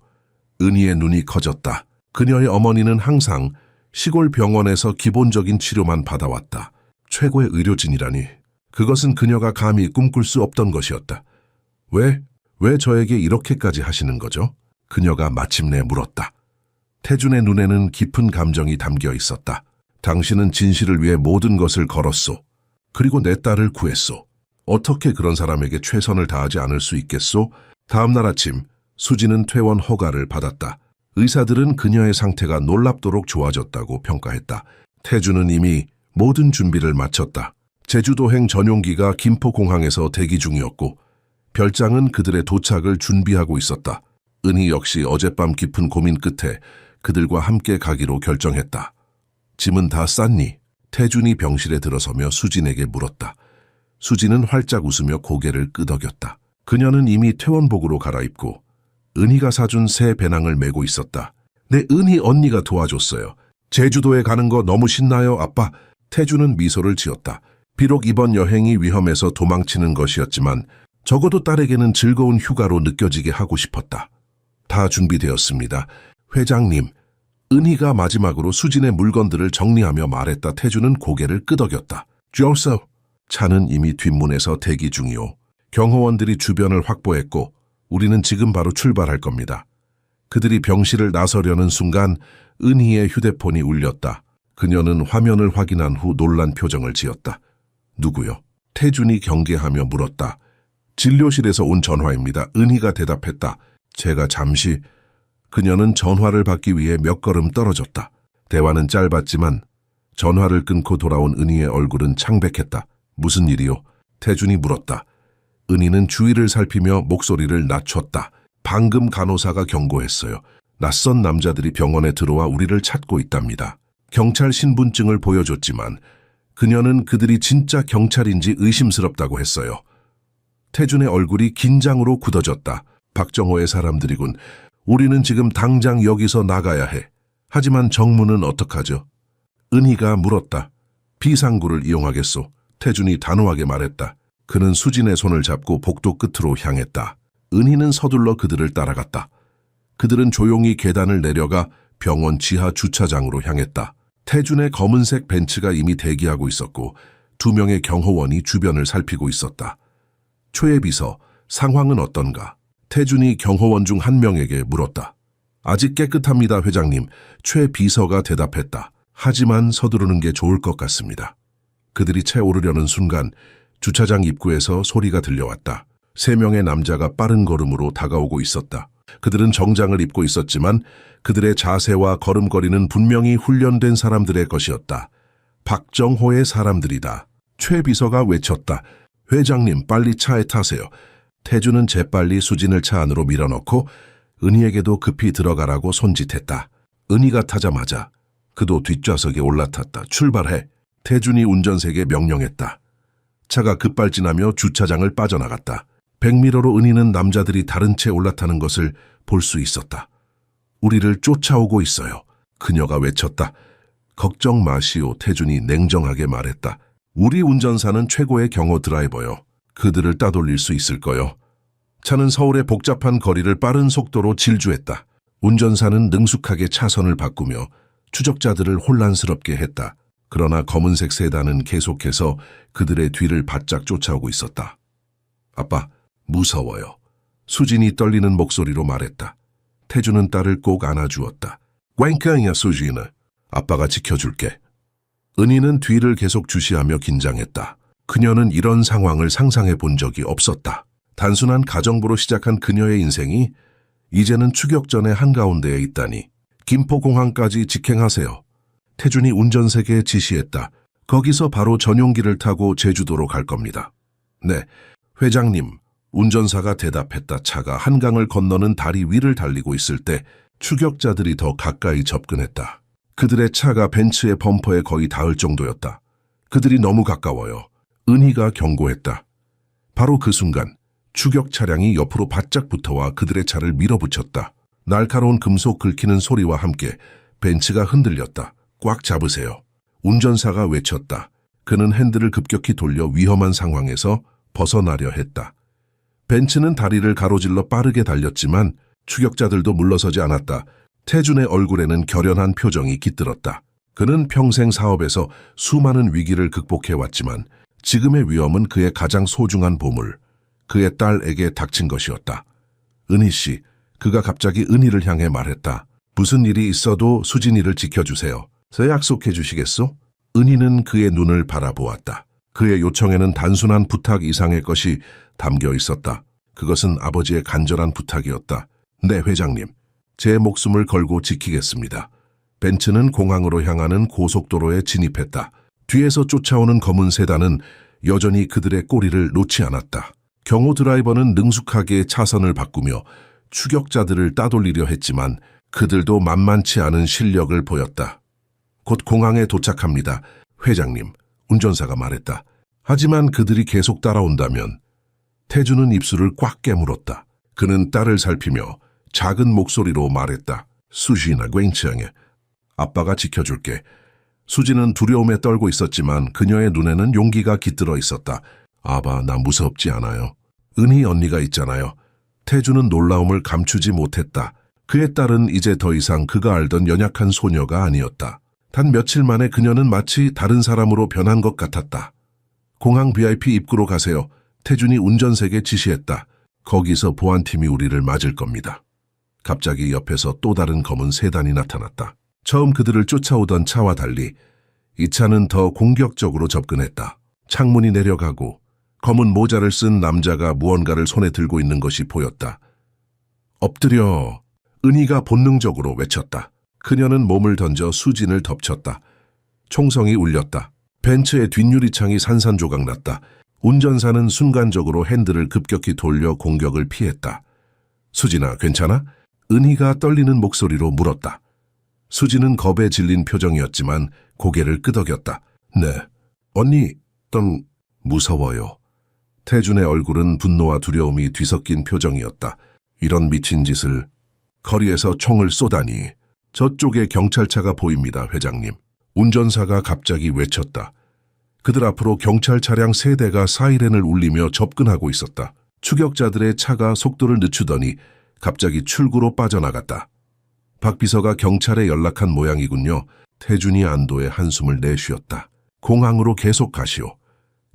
Speaker 1: 은희의 눈이 커졌다. 그녀의 어머니는 항상 시골 병원에서 기본적인 치료만 받아왔다. 최고의 의료진이라니. 그것은 그녀가 감히 꿈꿀 수 없던 것이었다. 왜 저에게 이렇게까지 하시는 거죠? 그녀가 마침내 물었다. 태준의 눈에는 깊은 감정이 담겨 있었다. 당신은 진실을 위해 모든 것을 걸었소. 그리고 내 딸을 구했소. 어떻게 그런 사람에게 최선을 다하지 않을 수 있겠소? 다음 날 아침 수지는 퇴원 허가를 받았다. 의사들은 그녀의 상태가 놀랍도록 좋아졌다고 평가했다. 태주는 이미 모든 준비를 마쳤다. 제주도행 전용기가 김포공항에서 대기 중이었고 별장은 그들의 도착을 준비하고 있었다. 은희 역시 어젯밤 깊은 고민 끝에 그들과 함께 가기로 결정했다. 짐은 다 쌌니? 태준이 병실에 들어서며 수진에게 물었다. 수진은 활짝 웃으며 고개를 끄덕였다. 그녀는 이미 퇴원복으로 갈아입고 은희가 사준 새 배낭을 메고 있었다. 내 은희 언니가 도와줬어요. 제주도에 가는 거 너무 신나요, 아빠. 태준은 미소를 지었다. 비록 이번 여행이 위험해서 도망치는 것이었지만 적어도 딸에게는 즐거운 휴가로 느껴지게 하고 싶었다. 다 준비되었습니다. 회장님. 은희가 마지막으로 수진의 물건들을 정리하며 말했다. 태준은 고개를 끄덕였다. 조서. 차는 이미 뒷문에서 대기 중이오. 경호원들이 주변을 확보했고 우리는 지금 바로 출발할 겁니다. 그들이 병실을 나서려는 순간 은희의 휴대폰이 울렸다. 그녀는 화면을 확인한 후 놀란 표정을 지었다. 누구요? 태준이 경계하며 물었다. 진료실에서 온 전화입니다. 은희가 대답했다. 제가 잠시... 그녀는 전화를 받기 위해 몇 걸음 떨어졌다. 대화는 짧았지만 전화를 끊고 돌아온 은희의 얼굴은 창백했다. 무슨 일이요? 태준이 물었다. 은희는 주위를 살피며 목소리를 낮췄다. 방금 간호사가 경고했어요. 낯선 남자들이 병원에 들어와 우리를 찾고 있답니다. 경찰 신분증을 보여줬지만 그녀는 그들이 진짜 경찰인지 의심스럽다고 했어요. 태준의 얼굴이 긴장으로 굳어졌다. 박정호의 사람들이군. 우리는 지금 당장 여기서 나가야 해. 하지만 정문은 어떡하죠? 은희가 물었다. 비상구를 이용하겠소. 태준이 단호하게 말했다. 그는 수진의 손을 잡고 복도 끝으로 향했다. 은희는 서둘러 그들을 따라갔다. 그들은 조용히 계단을 내려가 병원 지하 주차장으로 향했다. 태준의 검은색 벤츠가 이미 대기하고 있었고 2명의 경호원이 주변을 살피고 있었다. 초의 비서, 상황은 어떤가? 태준이 경호원 중 한 명에게 물었다. 아직 깨끗합니다, 회장님. 최 비서가 대답했다. 하지만 서두르는 게 좋을 것 같습니다. 그들이 채 오르려는 순간 주차장 입구에서 소리가 들려왔다. 3명의 남자가 빠른 걸음으로 다가오고 있었다. 그들은 정장을 입고 있었지만 그들의 자세와 걸음걸이는 분명히 훈련된 사람들의 것이었다. 박정호의 사람들이다. 최 비서가 외쳤다. 회장님, 빨리 차에 타세요. 태준은 재빨리 수진을 차 안으로 밀어넣고 은희에게도 급히 들어가라고 손짓했다. 은희가 타자마자 그도 뒷좌석에 올라탔다. 출발해. 태준이 운전석에 명령했다. 차가 급발진하며 주차장을 빠져나갔다. 백미러로 은희는 남자들이 다른 채 올라타는 것을 볼 수 있었다. 우리를 쫓아오고 있어요. 그녀가 외쳤다. 걱정 마시오. 태준이 냉정하게 말했다. 우리 운전사는 최고의 경호 드라이버요. 그들을 따돌릴 수 있을 거요. 차는 서울의 복잡한 거리를 빠른 속도로 질주했다. 운전사는 능숙하게 차선을 바꾸며 추적자들을 혼란스럽게 했다. 그러나 검은색 세단은 계속해서 그들의 뒤를 바짝 쫓아오고 있었다. 아빠, 무서워요. 수진이 떨리는 목소리로 말했다. 태준은 딸을 꼭 안아주었다. 꽹깡이야, 수진아. 아빠가 지켜줄게. 은희는 뒤를 계속 주시하며 긴장했다. 그녀는 이런 상황을 상상해 본 적이 없었다. 단순한 가정부로 시작한 그녀의 인생이 이제는 추격전의 한가운데에 있다니. 김포공항까지 직행하세요. 태준이 운전석에 지시했다. 거기서 바로 전용기를 타고 제주도로 갈 겁니다. 네, 회장님. 운전사가 대답했다. 차가 한강을 건너는 다리 위를 달리고 있을 때 추격자들이 더 가까이 접근했다. 그들의 차가 벤츠의 범퍼에 거의 닿을 정도였다. 그들이 너무 가까워요. 은희가 경고했다. 바로 그 순간 추격 차량이 옆으로 바짝 붙어와 그들의 차를 밀어붙였다. 날카로운 금속 긁히는 소리와 함께 벤츠가 흔들렸다. 꽉 잡으세요. 운전사가 외쳤다. 그는 핸들을 급격히 돌려 위험한 상황에서 벗어나려 했다. 벤츠는 다리를 가로질러 빠르게 달렸지만 추격자들도 물러서지 않았다. 태준의 얼굴에는 결연한 표정이 깃들었다. 그는 평생 사업에서 수많은 위기를 극복해왔지만 지금의 위험은 그의 가장 소중한 보물, 그의 딸에게 닥친 것이었다. 은희 씨, 그가 갑자기 은희를 향해 말했다. 무슨 일이 있어도 수진이를 지켜주세요. 저 약속해 주시겠소? 은희는 그의 눈을 바라보았다. 그의 요청에는 단순한 부탁 이상의 것이 담겨 있었다. 그것은 아버지의 간절한 부탁이었다. 네, 회장님. 제 목숨을 걸고 지키겠습니다. 벤츠는 공항으로 향하는 고속도로에 진입했다. 뒤에서 쫓아오는 검은 세단은 여전히 그들의 꼬리를 놓지 않았다. 경호 드라이버는 능숙하게 차선을 바꾸며 추격자들을 따돌리려 했지만 그들도 만만치 않은 실력을 보였다. 곧 공항에 도착합니다. 회장님, 운전사가 말했다. 하지만 그들이 계속 따라온다면 태준은 입술을 꽉 깨물었다. 그는 딸을 살피며 작은 목소리로 말했다. 수진아, 괜찮아. 아빠가 지켜줄게. 수진은 두려움에 떨고 있었지만 그녀의 눈에는 용기가 깃들어 있었다. 아바, 나 무섭지 않아요. 은희 언니가 있잖아요. 태준은 놀라움을 감추지 못했다. 그의 딸은 이제 더 이상 그가 알던 연약한 소녀가 아니었다. 단 며칠 만에 그녀는 마치 다른 사람으로 변한 것 같았다. 공항 VIP 입구로 가세요. 태준이 운전석에 지시했다. 거기서 보안팀이 우리를 맞을 겁니다. 갑자기 옆에서 또 다른 검은 세단이 나타났다. 처음 그들을 쫓아오던 차와 달리 이 차는 더 공격적으로 접근했다. 창문이 내려가고 검은 모자를 쓴 남자가 무언가를 손에 들고 있는 것이 보였다. 엎드려. 은희가 본능적으로 외쳤다. 그녀는 몸을 던져 수진을 덮쳤다. 총성이 울렸다. 벤츠의 뒷유리창이 산산조각 났다. 운전사는 순간적으로 핸들을 급격히 돌려 공격을 피했다. 수진아, 괜찮아? 은희가 떨리는 목소리로 물었다. 수진은 겁에 질린 표정이었지만 고개를 끄덕였다. 네. 언니, 좀 무서워요. 태준의 얼굴은 분노와 두려움이 뒤섞인 표정이었다. 이런 미친 짓을. 거리에서 총을 쏘다니. 저쪽에 경찰차가 보입니다, 회장님. 운전사가 갑자기 외쳤다. 그들 앞으로 경찰 차량 3대가 사이렌을 울리며 접근하고 있었다. 추격자들의 차가 속도를 늦추더니 갑자기 출구로 빠져나갔다. 박 비서가 경찰에 연락한 모양이군요. 태준이 안도의 한숨을 내쉬었다. 공항으로 계속 가시오.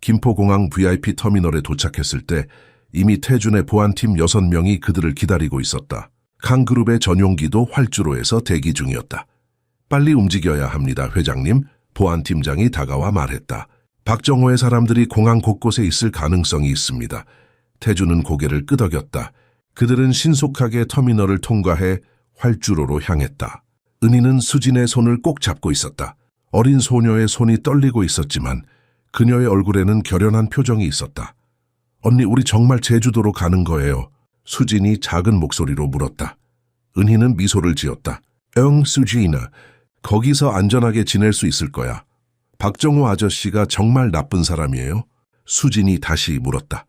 Speaker 1: 김포공항 VIP 터미널에 도착했을 때 이미 태준의 보안팀 6명이 그들을 기다리고 있었다. 강그룹의 전용기도 활주로에서 대기 중이었다. 빨리 움직여야 합니다, 회장님. 보안팀장이 다가와 말했다. 박정호의 사람들이 공항 곳곳에 있을 가능성이 있습니다. 태준은 고개를 끄덕였다. 그들은 신속하게 터미널을 통과해 활주로로 향했다. 은희는 수진의 손을 꼭 잡고 있었다. 어린 소녀의 손이 떨리고 있었지만 그녀의 얼굴에는 결연한 표정이 있었다. 언니, 우리 정말 제주도로 가는 거예요. 수진이 작은 목소리로 물었다. 은희는 미소를 지었다. 응, 수진아. 거기서 안전하게 지낼 수 있을 거야. 박정호 아저씨가 정말 나쁜 사람이에요? 수진이 다시 물었다.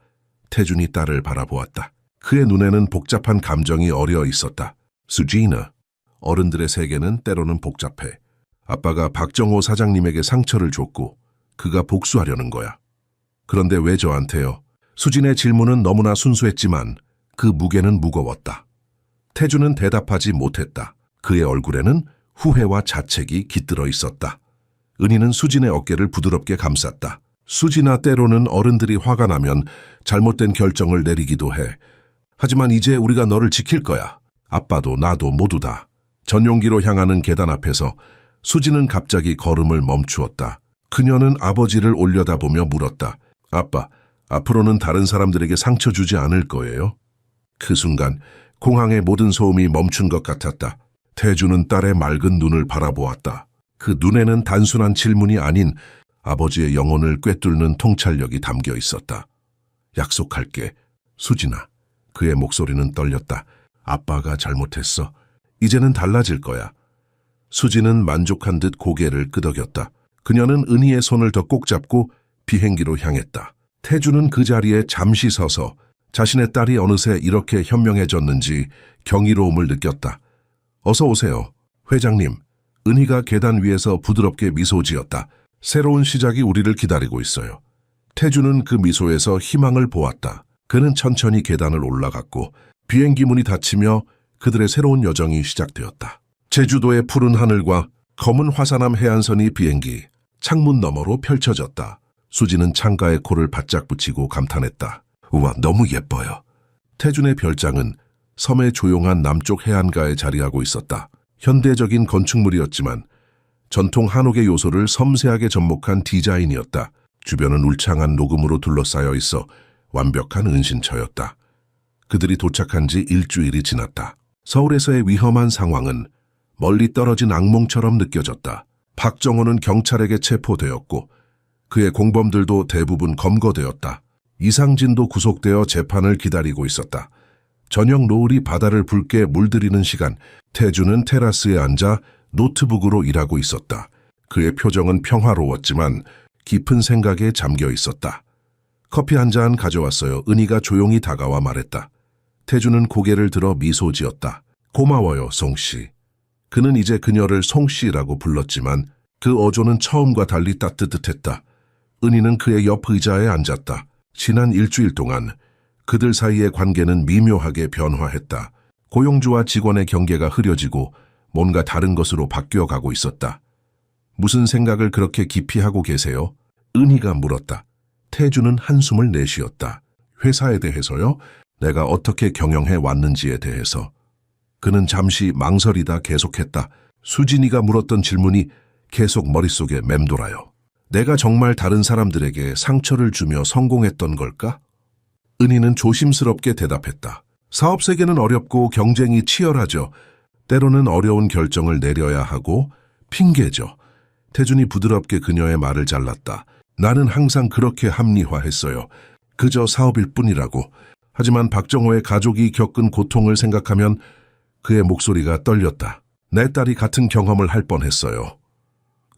Speaker 1: 태준이 딸을 바라보았다. 그의 눈에는 복잡한 감정이 어려 있었다. 수진아, 어른들의 세계는 때로는 복잡해. 아빠가 박정호 사장님에게 상처를 줬고 그가 복수하려는 거야. 그런데 왜 저한테요? 수진의 질문은 너무나 순수했지만 그 무게는 무거웠다. 태준은 대답하지 못했다. 그의 얼굴에는 후회와 자책이 깃들어 있었다. 은희는 수진의 어깨를 부드럽게 감쌌다. 수진아, 때로는 어른들이 화가 나면 잘못된 결정을 내리기도 해. 하지만 이제 우리가 너를 지킬 거야. 아빠도 나도 모두 다. 전용기로 향하는 계단 앞에서 수진은 갑자기 걸음을 멈추었다. 그녀는 아버지를 올려다보며 물었다. 아빠, 앞으로는 다른 사람들에게 상처 주지 않을 거예요? 그 순간 공항의 모든 소음이 멈춘 것 같았다. 태주는 딸의 맑은 눈을 바라보았다. 그 눈에는 단순한 질문이 아닌 아버지의 영혼을 꿰뚫는 통찰력이 담겨 있었다. 약속할게, 수진아. 그의 목소리는 떨렸다. 아빠가 잘못했어. 이제는 달라질 거야. 수진은 만족한 듯 고개를 끄덕였다. 그녀는 은희의 손을 더 꼭 잡고 비행기로 향했다. 태주는 그 자리에 잠시 서서 자신의 딸이 어느새 이렇게 현명해졌는지 경이로움을 느꼈다. 어서 오세요, 회장님. 은희가 계단 위에서 부드럽게 미소 지었다. 새로운 시작이 우리를 기다리고 있어요. 태주는 그 미소에서 희망을 보았다. 그는 천천히 계단을 올라갔고 비행기 문이 닫히며 그들의 새로운 여정이 시작되었다. 제주도의 푸른 하늘과 검은 화산암 해안선이 비행기 창문 너머로 펼쳐졌다. 수지는 창가에 코를 바짝 붙이고 감탄했다. 우와, 너무 예뻐요. 태준의 별장은 섬의 조용한 남쪽 해안가에 자리하고 있었다. 현대적인 건축물이었지만 전통 한옥의 요소를 섬세하게 접목한 디자인이었다. 주변은 울창한 녹음으로 둘러싸여 있어 완벽한 은신처였다. 그들이 도착한 지 일주일이 지났다. 서울에서의 위험한 상황은 멀리 떨어진 악몽처럼 느껴졌다. 박정호는 경찰에게 체포되었고 그의 공범들도 대부분 검거되었다. 이상진도 구속되어 재판을 기다리고 있었다. 저녁 노을이 바다를 붉게 물들이는 시간, 태주는 테라스에 앉아 노트북으로 일하고 있었다. 그의 표정은 평화로웠지만 깊은 생각에 잠겨 있었다. 커피 한 잔 가져왔어요. 은희가 조용히 다가와 말했다. 태주는 고개를 들어 미소 지었다. 고마워요, 송씨. 그는 이제 그녀를 송씨라고 불렀지만 그 어조는 처음과 달리 따뜻했다. 은희는 그의 옆 의자에 앉았다. 지난 일주일 동안 그들 사이의 관계는 미묘하게 변화했다. 고용주와 직원의 경계가 흐려지고 뭔가 다른 것으로 바뀌어가고 있었다. 무슨 생각을 그렇게 깊이 하고 계세요? 은희가 물었다. 태주는 한숨을 내쉬었다. 회사에 대해서요? 내가 어떻게 경영해 왔는지에 대해서. 그는 잠시 망설이다 계속했다. 수진이가 물었던 질문이 계속 머릿속에 맴돌아요. 내가 정말 다른 사람들에게 상처를 주며 성공했던 걸까? 은희는 조심스럽게 대답했다. 사업 세계는 어렵고 경쟁이 치열하죠. 때로는 어려운 결정을 내려야 하고 핑계죠. 태준이 부드럽게 그녀의 말을 잘랐다. 나는 항상 그렇게 합리화했어요. 그저 사업일 뿐이라고. 하지만 박정호의 가족이 겪은 고통을 생각하면 그의 목소리가 떨렸다. 내 딸이 같은 경험을 할 뻔했어요.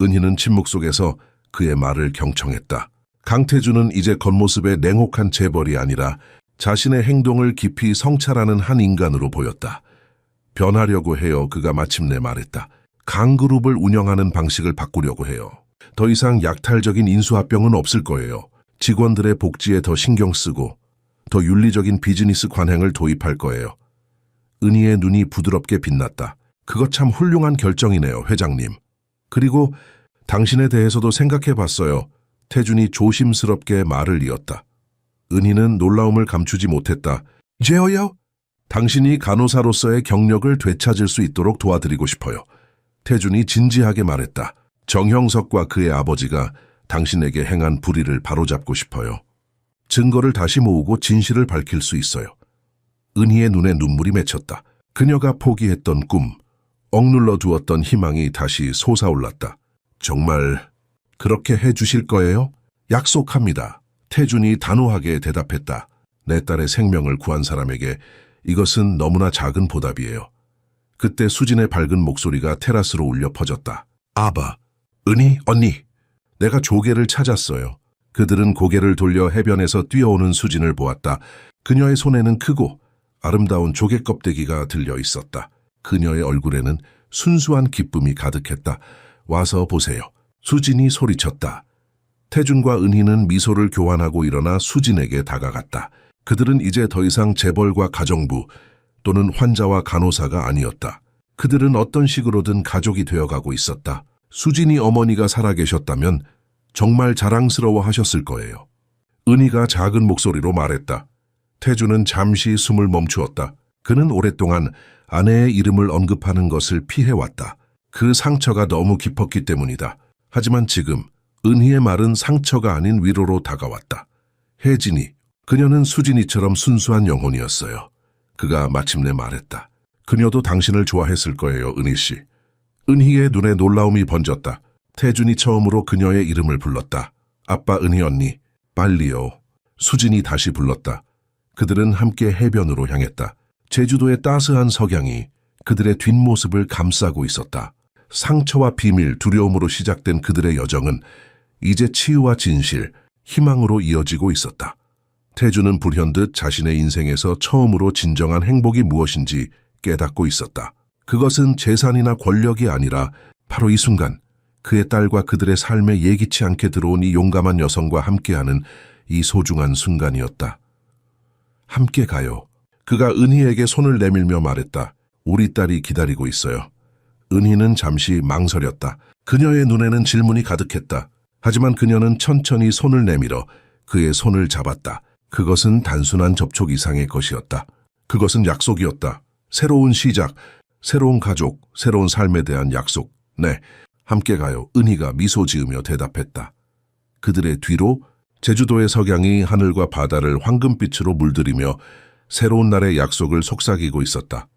Speaker 1: 은희는 침묵 속에서 그의 말을 경청했다. 강태준은 이제 겉모습의 냉혹한 재벌이 아니라 자신의 행동을 깊이 성찰하는 한 인간으로 보였다. 변하려고 해요. 그가 마침내 말했다. 강그룹을 운영하는 방식을 바꾸려고 해요. 더 이상 약탈적인 인수합병은 없을 거예요. 직원들의 복지에 더 신경 쓰고 더 윤리적인 비즈니스 관행을 도입할 거예요. 은희의 눈이 부드럽게 빛났다. 그거 참 훌륭한 결정이네요, 회장님. 그리고 당신에 대해서도 생각해 봤어요. 태준이 조심스럽게 말을 이었다. 은희는 놀라움을 감추지 못했다. 제어요? 당신이 간호사로서의 경력을 되찾을 수 있도록 도와드리고 싶어요. 태준이 진지하게 말했다. 정형석과 그의 아버지가 당신에게 행한 불의를 바로잡고 싶어요. 증거를 다시 모으고 진실을 밝힐 수 있어요. 은희의 눈에 눈물이 맺혔다. 그녀가 포기했던 꿈, 억눌러 두었던 희망이 다시 솟아올랐다. 정말 그렇게 해주실 거예요? 약속합니다. 태준이 단호하게 대답했다. 내 딸의 생명을 구한 사람에게 이것은 너무나 작은 보답이에요. 그때 수진의 밝은 목소리가 테라스로 울려 퍼졌다. 아바, 은희, 언니, 내가 조개를 찾았어요. 그들은 고개를 돌려 해변에서 뛰어오는 수진을 보았다. 그녀의 손에는 크고 아름다운 조개 껍데기가 들려 있었다. 그녀의 얼굴에는 순수한 기쁨이 가득했다. 와서 보세요. 수진이 소리쳤다. 태준과 은희는 미소를 교환하고 일어나 수진에게 다가갔다. 그들은 이제 더 이상 재벌과 가정부 또는 환자와 간호사가 아니었다. 그들은 어떤 식으로든 가족이 되어가고 있었다. 수진이 어머니가 살아계셨다면 정말 자랑스러워 하셨을 거예요. 은희가 작은 목소리로 말했다. 태준은 잠시 숨을 멈추었다. 그는 오랫동안 아내의 이름을 언급하는 것을 피해왔다. 그 상처가 너무 깊었기 때문이다. 하지만 지금 은희의 말은 상처가 아닌 위로로 다가왔다. 혜진이, 그녀는 수진이처럼 순수한 영혼이었어요. 그가 마침내 말했다. 그녀도 당신을 좋아했을 거예요, 은희 씨. 은희의 눈에 놀라움이 번졌다. 태준이 처음으로 그녀의 이름을 불렀다. 아빠 은희 언니, 빨리요. 수진이 다시 불렀다. 그들은 함께 해변으로 향했다. 제주도의 따스한 석양이 그들의 뒷모습을 감싸고 있었다. 상처와 비밀, 두려움으로 시작된 그들의 여정은 이제 치유와 진실, 희망으로 이어지고 있었다. 태준은 불현듯 자신의 인생에서 처음으로 진정한 행복이 무엇인지 깨닫고 있었다. 그것은 재산이나 권력이 아니라 바로 이 순간 그의 딸과 그들의 삶에 예기치 않게 들어온 이 용감한 여성과 함께하는 이 소중한 순간이었다. 함께 가요. 그가 은희에게 손을 내밀며 말했다. 우리 딸이 기다리고 있어요. 은희는 잠시 망설였다. 그녀의 눈에는 질문이 가득했다. 하지만 그녀는 천천히 손을 내밀어 그의 손을 잡았다. 그것은 단순한 접촉 이상의 것이었다. 그것은 약속이었다. 새로운 시작, 새로운 가족, 새로운 삶에 대한 약속. 네, 함께 가요. 은희가 미소 지으며 대답했다. 그들의 뒤로 제주도의 석양이 하늘과 바다를 황금빛으로 물들이며 새로운 날의 약속을 속삭이고 있었다.